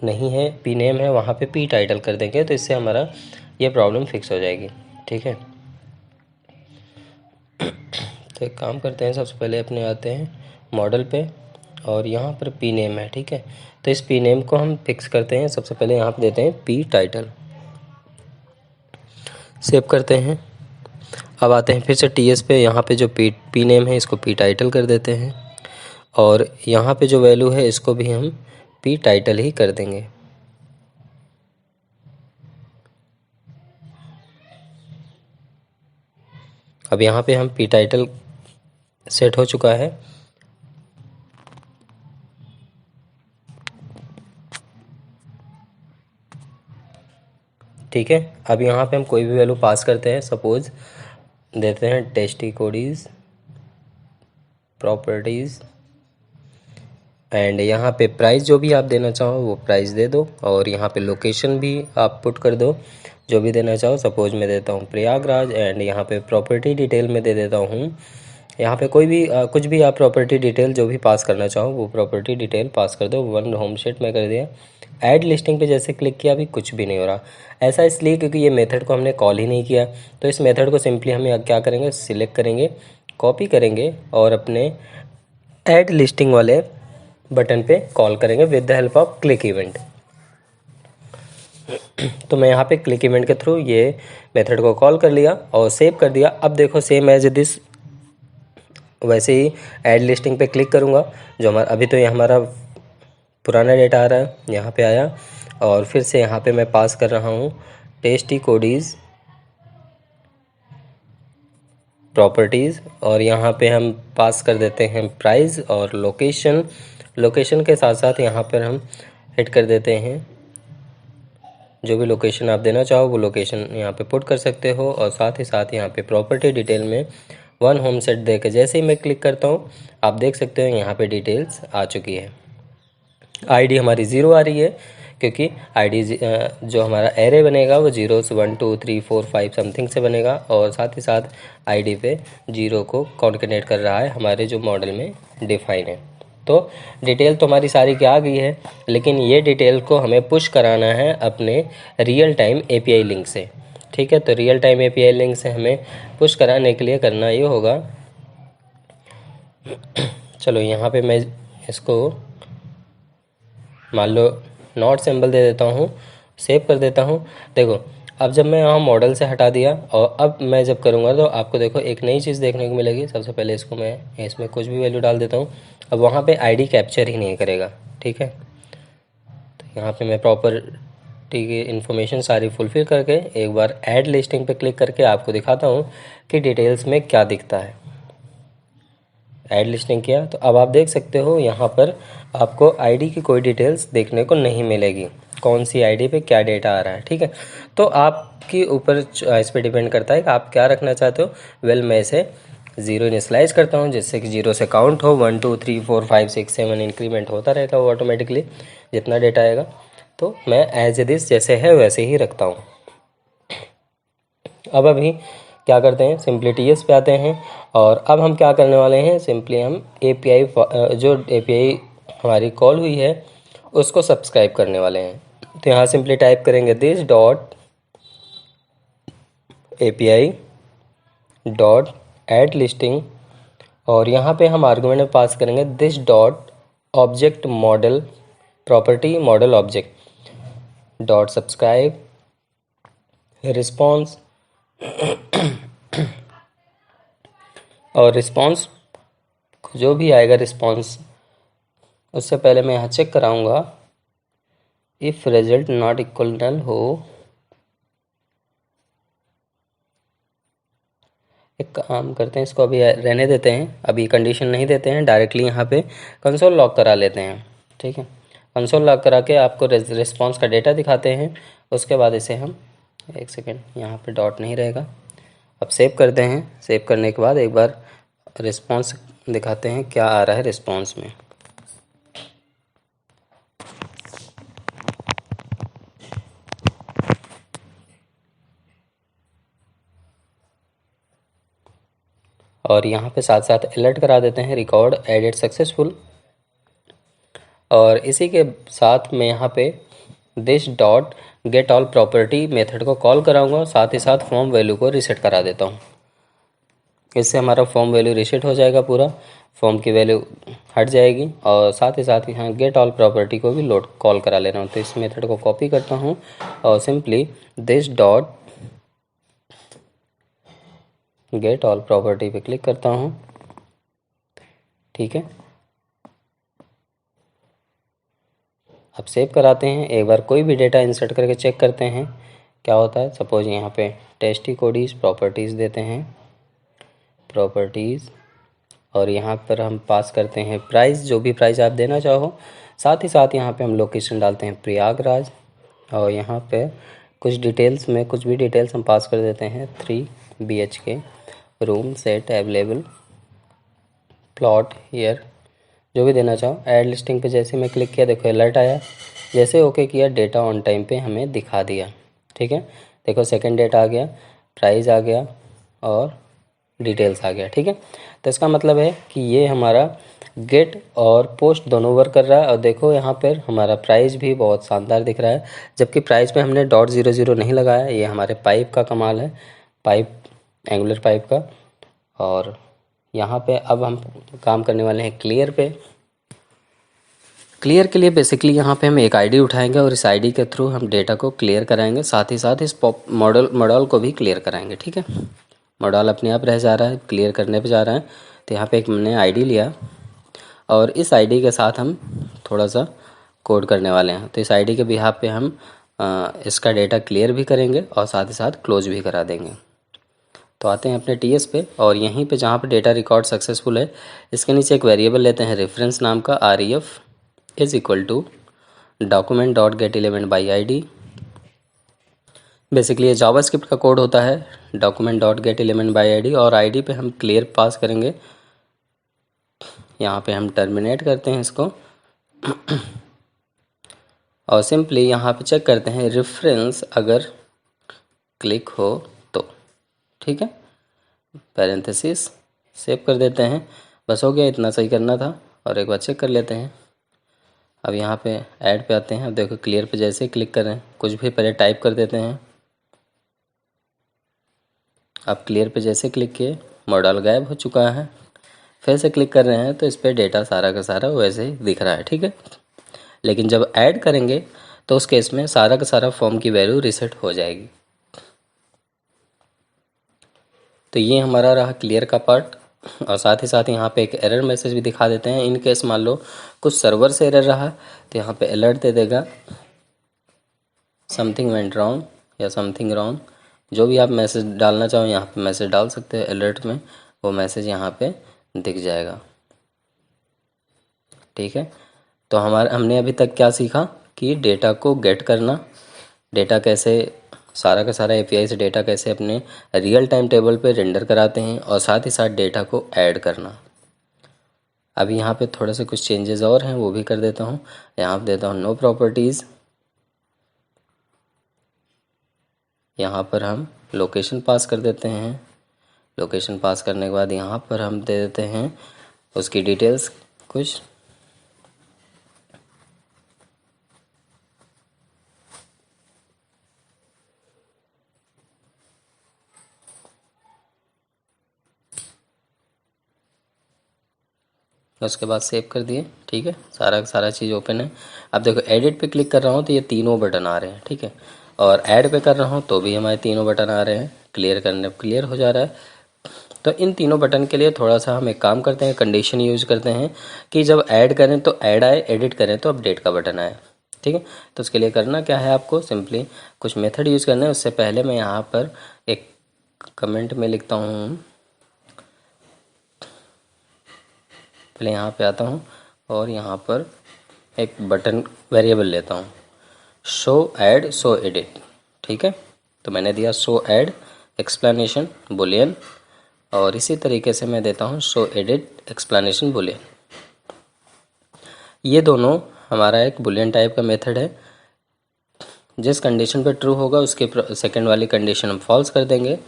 नहीं है पी नेम है वहाँ पे पी टाइटल कर देंगे, तो इससे हमारा ये प्रॉब्लम फिक्स हो जाएगी, ठीक है। तो एक काम करते हैं, सबसे पहले अपने आते हैं मॉडल पे और यहाँ पर पी नेम है, ठीक है। तो इस पी नेम को हम फिक्स करते हैं, सबसे पहले यहाँ पे देते हैं पी टाइटल, सेव करते हैं। अब आते हैं फिर से टीएस पे, यहाँ पे जो पी नेम है इसको पी टाइटल कर देते हैं, और यहाँ पे जो वैल्यू है इसको भी हम पी टाइटल ही कर देंगे। अब यहाँ पे हम पी टाइटल सेट हो चुका है, ठीक है। अब यहाँ पे हम कोई भी वैल्यू पास करते हैं, सपोज देते हैं टेस्टी कोडीज प्रॉपर्टीज़, एंड यहाँ पे प्राइस जो भी आप देना चाहो वो प्राइस दे दो, और यहाँ पे लोकेशन भी आप पुट कर दो जो भी देना चाहो। सपोज मैं देता हूँ प्रयागराज, एंड यहाँ पे प्रॉपर्टी डिटेल में दे देता हूँ, यहाँ पे कोई भी कुछ भी आप प्रॉपर्टी डिटेल जो भी पास करना चाहो वो प्रॉपर्टी डिटेल पास कर दो। वन होम शेड में कर दिया। ऐड लिस्टिंग पे जैसे क्लिक किया अभी कुछ भी नहीं हो रहा। ऐसा इसलिए क्योंकि ये मेथड को हमने कॉल ही नहीं किया। तो इस मेथड को सिंपली हमें क्या करेंगे, सिलेक्ट करेंगे, कॉपी करेंगे और अपने ऐड लिस्टिंग वाले बटन पे कॉल करेंगे with the help of click event. तो मैं यहाँ पे क्लिक इवेंट के थ्रू ये मेथड को कॉल कर लिया और सेव कर दिया। अब देखो सेम एज दिस वैसे ही ऐड लिस्टिंग पे क्लिक करूँगा, जो हमारा अभी तो ये हमारा पुराना डेटा आ रहा है, यहाँ पे आया, और फिर से यहाँ पे मैं पास कर रहा हूँ टेस्टी कोडीज़ प्रॉपर्टीज़, और यहाँ पे हम पास कर देते हैं प्राइस और लोकेशन। लोकेशन के साथ साथ यहाँ पर हम हिट कर देते हैं जो भी लोकेशन आप देना चाहो वो लोकेशन यहाँ पे पुट कर सकते हो, और साथ ही साथ यहाँ पे प्रॉपर्टी डिटेल में वन होम सेट दे के जैसे ही मैं क्लिक करता हूँ आप देख सकते हो यहाँ पे डिटेल्स आ चुकी है। आईडी हमारी 0 आ रही है क्योंकि आईडी जो हमारा एरे बनेगा वो 0 1 2 3 4 5 समथिंग से बनेगा, और साथ ही साथ आईडी पे 0 को कॉन्केटेनेट कर रहा है हमारे जो मॉडल में डिफाइन है। तो डिटेल तो हमारी सारी क्या आ गई है, लेकिन ये डिटेल को हमें पुश कराना है अपने रियल टाइम एपीआई लिंक से। ठीक है, तो रियल टाइम एपीआई लिंक से हमें पुश कराने के लिए करना ये होगा, चलो यहाँ पे मैं इसको मान लो नॉट सिंबल दे देता हूँ, सेव कर देता हूँ। देखो अब जब मैं यहाँ मॉडल से हटा दिया और अब मैं जब करूँगा तो आपको देखो एक नई चीज़ देखने को मिलेगी। सबसे पहले इसको मैं इसमें कुछ भी वैल्यू डाल देता हूँ। अब वहाँ पे आईडी कैप्चर ही नहीं करेगा। ठीक है, तो यहाँ पे मैं प्रॉपर्टी की इन्फॉर्मेशन सारी फुलफिल करके एक बार ऐड लिस्टिंग पे क्लिक करके आपको दिखाता हूँ कि डिटेल्स में क्या दिखता है। ऐड लिस्टिंग किया तो अब आप देख सकते हो यहाँ पर आपको आईडी की कोई डिटेल्स देखने को नहीं मिलेगी, कौन सी आईडी पे क्या डेटा आ रहा है। ठीक है, तो आपके ऊपर इस पर डिपेंड करता है कि आप क्या रखना चाहते हो। वेल मैं इसे 0 इनिशलाइज करता हूँ जिससे कि 0 से काउंट हो, 1 2 3 4 5 6 7 इंक्रीमेंट होता रहेगा वो ऑटोमेटिकली जितना डेटा आएगा। तो मैं एज ए दिस जैसे है वैसे ही रखता हूँ। अब अभी क्या करते हैं, सिंपली टीएस पे आते हैं, और अब हम क्या करने वाले हैं, सिंपली हम एपीआई जो एपीआई हमारी कॉल हुई है उसको सब्सक्राइब करने वाले हैं। तो यहाँ सिंपली टाइप करेंगे this dot API dot add listing, और यहाँ पे हम आर्गुमेंट में पास करेंगे this dot object model property model object dot subscribe response, और रिस्पॉन्स जो भी आएगा रिस्पॉन्स उससे पहले मैं यहाँ चेक कराऊंगा इफ़ रिजल्ट नॉट इक्वल नल हो। एक काम करते हैं, इसको अभी रहने देते हैं, अभी कंडीशन नहीं देते हैं, डायरेक्टली यहाँ पे कंसोल लॉक करा लेते हैं। ठीक है, कंसोल लॉक करा के आपको रिस्पॉन्स का डेटा दिखाते हैं। उसके बाद इसे हम एक सेकेंड, यहाँ पे डॉट नहीं रहेगा। अब सेव करते हैं, सेव करने के बाद एक बार रिस्पॉन्स दिखाते हैं क्या आ रहा है रिस्पॉन्स में। और यहाँ पे साथ साथ अलर्ट करा देते हैं रिकॉर्ड एडिट सक्सेसफुल, और इसी के साथ मैं यहाँ पे this dot get all property method को कॉल कराऊंगा, साथ ही साथ फॉर्म वैल्यू को रीसेट करा देता हूँ। इससे हमारा फॉर्म वैल्यू रीसेट हो जाएगा, पूरा फॉर्म की वैल्यू हट जाएगी, और साथ ही साथ यहाँ गेट ऑल प्रॉपर्टी को भी लोड कॉल करा ले रहा हूँ। तो इस मेथड को कॉपी करता हूँ और simply this dot get all property पे क्लिक करता हूँ। ठीक है, अब सेव कराते हैं, एक बार कोई भी डेटा इंसर्ट करके चेक करते हैं क्या होता है। सपोज यहाँ पे टेस्टी कोडीज़ प्रॉपर्टीज़ देते हैं प्रॉपर्टीज़, और यहाँ पर हम पास करते हैं प्राइस, जो भी प्राइस आप देना चाहो। साथ ही साथ यहाँ पे हम लोकेशन डालते हैं प्रयागराज, और यहाँ पे कुछ डिटेल्स में कुछ भी डिटेल्स हम पास कर देते हैं 3 BHK, room set available plot here, जो भी देना चाहो। ऐड लिस्टिंग पे जैसे मैं क्लिक किया, देखो अलर्ट आया। जैसे ओके किया, डेटा ऑन टाइम पे हमें दिखा दिया। ठीक है, देखो सेकंड डेटा आ गया, प्राइस आ गया और डिटेल्स आ गया। ठीक है, तो इसका मतलब है कि ये हमारा गेट और पोस्ट दोनों वर्क कर रहा है। और देखो यहाँ पर हमारा प्राइस भी बहुत शानदार दिख रहा है, जबकि प्राइस में हमने .00 नहीं लगाया। ये हमारे पाइप का कमाल है, पाइप, एंगुलर पाइप का। और यहाँ पे अब हम काम करने वाले हैं क्लियर पे। क्लियर के लिए बेसिकली यहाँ पे हम एक आईडी उठाएंगे और इस आईडी के थ्रू हम डेटा को क्लियर कराएंगे, साथ ही साथ इस पॉप मॉडल को भी क्लियर कराएंगे। ठीक है, मॉडल अपने आप रह जा रहा है, क्लियर करने पे जा रहा है। तो यहाँ पे एक हमने आईडी लिया और इस आईडी के साथ हम थोड़ा सा कोड करने वाले हैं। तो इस आईडी के बिहाफ पे हम इसका डेटा क्लियर भी करेंगे और साथ ही साथ क्लोज भी करा देंगे। तो आते हैं अपने टीएस पे और यहीं पे जहाँ पे डेटा रिकॉर्ड सक्सेसफुल है, इसके नीचे एक वेरिएबल लेते हैं रेफरेंस नाम का, REF is equal to document dot get element by ID। Basically ये जावास्क्रिप्ट का कोड होता है, document dot get element by ID, और ID पे हम क्लियर पास करेंगे। यहाँ पे हम टर्मिनेट करते हैं इसको और सिंपली यहाँ पे चेक करते हैं रेफरेंस अगर क्लिक हो तो। ठीक है, पैरेंथेसिस सेव कर देते हैं। बस हो गया, इतना सही करना था। और एक बार चेक कर लेते हैं। अब यहाँ पे ऐड पे आते हैं। अब देखो क्लियर पे जैसे ही क्लिक करें, कुछ भी पहले टाइप कर देते हैं। अब क्लियर पे जैसे क्लिक किए, मॉडल गायब हो चुका है। फिर से क्लिक कर रहे हैं तो इस पर डेटा सारा का सारा वैसे ही दिख रहा है। ठीक है, लेकिन जब ऐड करेंगे तो उस केस में सारा का सारा फॉर्म की वैल्यू रीसेट हो जाएगी। तो ये हमारा रहा क्लियर का पार्ट। और साथ ही साथ यहाँ पे एक एरर मैसेज भी दिखा देते हैं। इन केस मान लो कुछ सर्वर से एरर रहा तो यहाँ पे अलर्ट दे देगा, समथिंग वेंट रॉन्ग या समथिंग रॉन्ग। जो भी आप मैसेज डालना चाहो यहाँ पे मैसेज डाल सकते हैं अलर्ट में, वो मैसेज यहाँ पे दिख जाएगा। ठीक है, तो हमने अभी तक क्या सीखा कि डेटा को गेट करना, डेटा कैसे, सारा का सारा API से डेटा कैसे अपने रियल टाइम टेबल पे रेंडर कराते हैं, और साथ ही साथ डेटा को ऐड करना। अभी यहाँ पे थोड़े से कुछ चेंजेस और हैं, वो भी कर देता हूँ। यहाँ पे देता हूँ नो प्रॉपर्टीज़। यहाँ पर हम लोकेशन पास कर देते हैं। लोकेशन पास करने के बाद यहाँ पर हम दे देते हैं उसकी डिटेल्स कुछ। उसके बाद सेव कर दिए। ठीक है, सारा का सारा चीज़ ओपन है। अब देखो एडिट पे क्लिक कर रहा हूँ तो ये तीनों बटन आ रहे हैं। ठीक है, और ऐड पे कर रहा हूँ तो भी हमारे तीनों बटन आ रहे हैं। क्लियर करने पर क्लियर हो जा रहा है। तो इन तीनों बटन के लिए थोड़ा सा हम एक काम करते हैं, कंडीशन यूज करते हैं कि जब ऐड करें तो ऐड आए, एडिट करें तो अपडेट का बटन आए। ठीक है, तो उसके लिए करना क्या है, आपको सिंपली कुछ मेथड यूज़ करना है। उससे पहले मैं यहाँ पर एक कमेंट में लिखता हूँ, पहले यहाँ पे आता हूँ और यहाँ पर एक बटन वेरिएबल लेता हूँ, शो ऐड शो एडिट। ठीक है, तो मैंने दिया शो ऐड एक्सप्लेनेशन बुलियन, और इसी तरीके से मैं देता हूँ शो एडिट एक्सप्लेनेशन बुलियन। ये दोनों हमारा एक बुलियन टाइप का मेथड है। जिस कंडीशन पे ट्रू होगा उसके सेकंड वाली कंडीशन हम फॉल्स कर देंगे।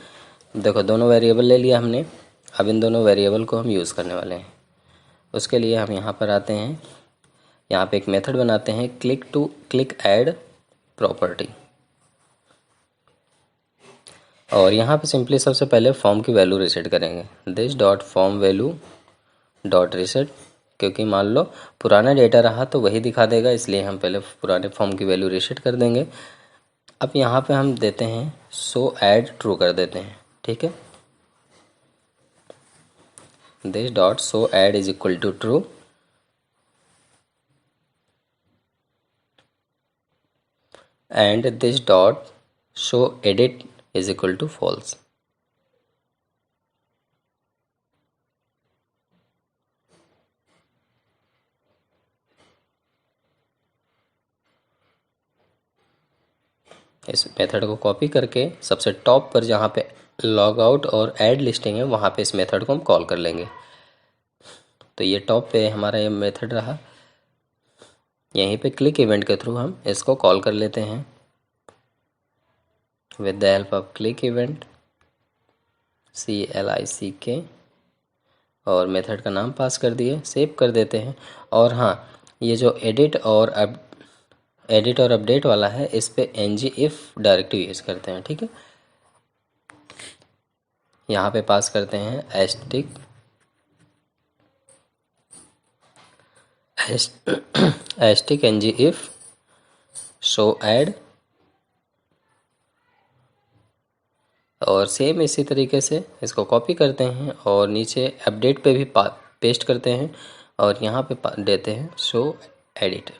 देखो दोनों वेरिएबल ले लिया हमने। अब इन दोनों वेरिएबल को हम यूज़ करने वाले हैं। उसके लिए हम यहाँ पर आते हैं, यहाँ पे एक मेथड बनाते हैं क्लिक ऐड प्रॉपर्टी, और यहाँ पे सिंपली सबसे पहले फॉर्म की वैल्यू रीसेट करेंगे। This dot form value dot reset, क्योंकि मान लो पुराना डेटा रहा तो वही दिखा देगा, इसलिए हम पहले पुराने फॉर्म की वैल्यू रीसेट कर देंगे। अब यहाँ पे हम देते हैं सो ऐड ट्रू कर देते हैं। ठीक है, this dot show add is equal to true, and this dot show edit is equal to false. इस मेथड को कॉपी करके सबसे टॉप पर जहाँ पे लॉग आउट और ऐड लिस्टिंग है, वहाँ पे इस मेथड को हम कॉल कर लेंगे। तो ये टॉप पे हमारा ये मेथड रहा, यहीं पे क्लिक इवेंट के थ्रू हम इसको कॉल कर लेते हैं with the help of click event, CLICK, और मेथड का नाम पास कर दिए, सेव कर देते हैं। और हाँ, ये जो एडिट और अपडेट वाला है, इस पे ngIf डायरेक्टिव यूज़ करते हैं, ठीक है। यहाँ पे पास करते हैं एस्टिक ngIf शो ऐड, और सेम इसी तरीके से इसको कॉपी करते हैं और नीचे अपडेट पे भी पेस्ट करते हैं और यहाँ पे देते हैं शो एडिट,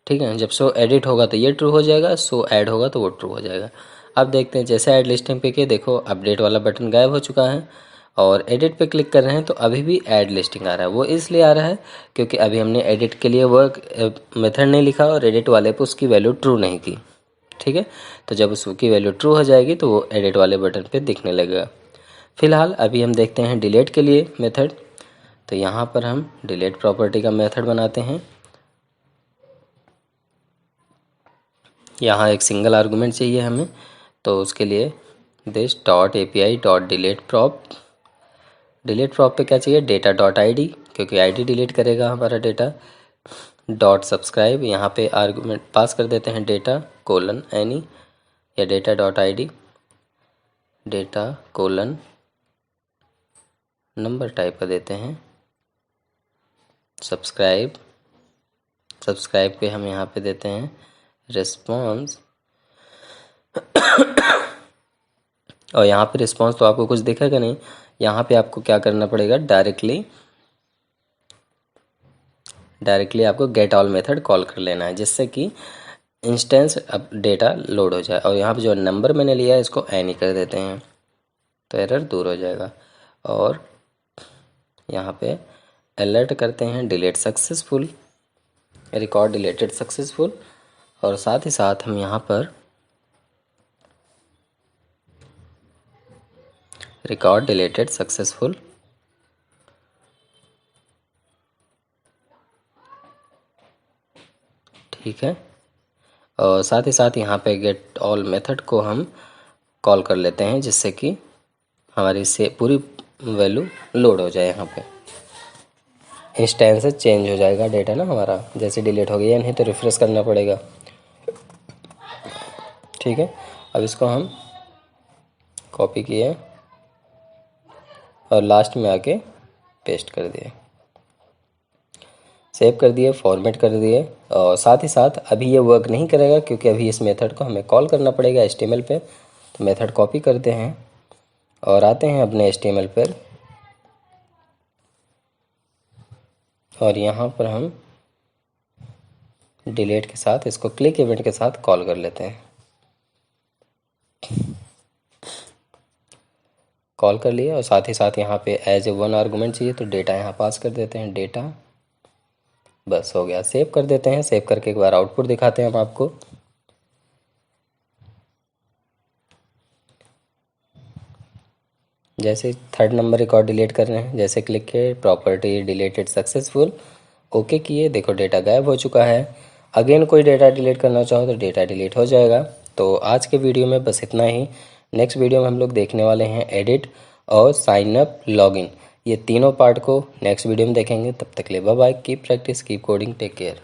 ठीक है। जब शो एडिट होगा तो ये ट्रू हो जाएगा, शो ऐड होगा तो वो ट्रू हो जाएगा। अब देखते हैं, जैसे ऐड लिस्टिंग पे किए, देखो अपडेट वाला बटन गायब हो चुका है और एडिट पे क्लिक कर रहे हैं तो अभी भी ऐड लिस्टिंग आ रहा है। वो इसलिए आ रहा है क्योंकि अभी हमने एडिट के लिए वो मेथड नहीं लिखा और एडिट वाले पे उसकी वैल्यू ट्रू नहीं की, ठीक है। तो जब उसकी वैल्यू ट्रू हो जाएगी तो वो एडिट वाले बटन पे दिखने लगेगा। फिलहाल अभी हम देखते हैं डिलीट के लिए मेथड। तो यहाँ पर हम डिलीट प्रॉपर्टी का मेथड बनाते हैं। यहाँ एक सिंगल आर्गुमेंट चाहिए हमें, तो उसके लिए this dot API dot delete prop पे क्या चाहिए, डेटा डॉट ID, क्योंकि ID डिलीट करेगा हमारा डेटा। डॉट सब्सक्राइब, यहाँ पे आर्गुमेंट पास कर देते हैं डेटा कोलन एनी, या data dot ID data colon number type कर देते हैं। सब्सक्राइब पे हम यहाँ पे देते हैं रिस्पॉन्स, और यहाँ पे रिस्पॉन्स तो आपको कुछ दिखेगा नहीं। यहाँ पे आपको क्या करना पड़ेगा, डायरेक्टली आपको गेट ऑल मेथड कॉल कर लेना है, जिससे कि इंस्टेंस अब डेटा लोड हो जाए। और यहाँ पे जो नंबर मैंने लिया है इसको एनी कर देते हैं तो एरर दूर हो जाएगा। और यहाँ पे अलर्ट करते हैं delete successful, record deleted successful, और साथ ही साथ हम यहाँ पर रिकॉर्ड डिलीटेड सक्सेसफुल, ठीक है। और साथ ही साथ यहाँ पे गेट ऑल मेथड को हम कॉल कर लेते हैं, जिससे कि हमारी से पूरी वैल्यू लोड हो जाए। यहाँ पे इंस्टेंस से चेंज हो जाएगा डेटा ना हमारा, जैसे डिलीट हो गया, नहीं तो रिफ्रेश करना पड़ेगा, ठीक है। अब इसको हम कॉपी किए और लास्ट में आके पेस्ट कर दिए, सेव कर दिए, फॉर्मेट कर दिए। और साथ ही साथ अभी ये वर्क नहीं करेगा क्योंकि अभी इस मेथड को हमें कॉल करना पड़ेगा HTML पे। तो मेथड कॉपी करते हैं और आते हैं अपने HTML पर, और यहाँ पर हम डिलीट के साथ इसको क्लिक इवेंट के साथ कॉल कर लेते हैं। कॉल कर लिए और साथ ही साथ यहाँ पे एज ए वन आर्गुमेंट चाहिए तो डेटा यहाँ पास कर देते हैं, डेटा, बस हो गया। सेव कर देते हैं, सेव करके एक बार आउटपुट दिखाते हैं हम आपको। जैसे थर्ड नंबर रिकॉर्ड डिलीट कर रहे हैं, जैसे क्लिक किए प्रॉपर्टी डिलीटेड सक्सेसफुल, ओके किए, देखो डेटा गायब हो चुका है। अगेन कोई डेटा डिलीट करना चाहो तो डेटा डिलीट हो जाएगा। तो आज के वीडियो में बस इतना ही। नेक्स्ट वीडियो में हम लोग देखने वाले हैं एडिट और साइन अप लॉगिन, ये तीनों पार्ट को नेक्स्ट वीडियो में देखेंगे। तब तक के लिए bye bye, keep practice, keep coding, take care.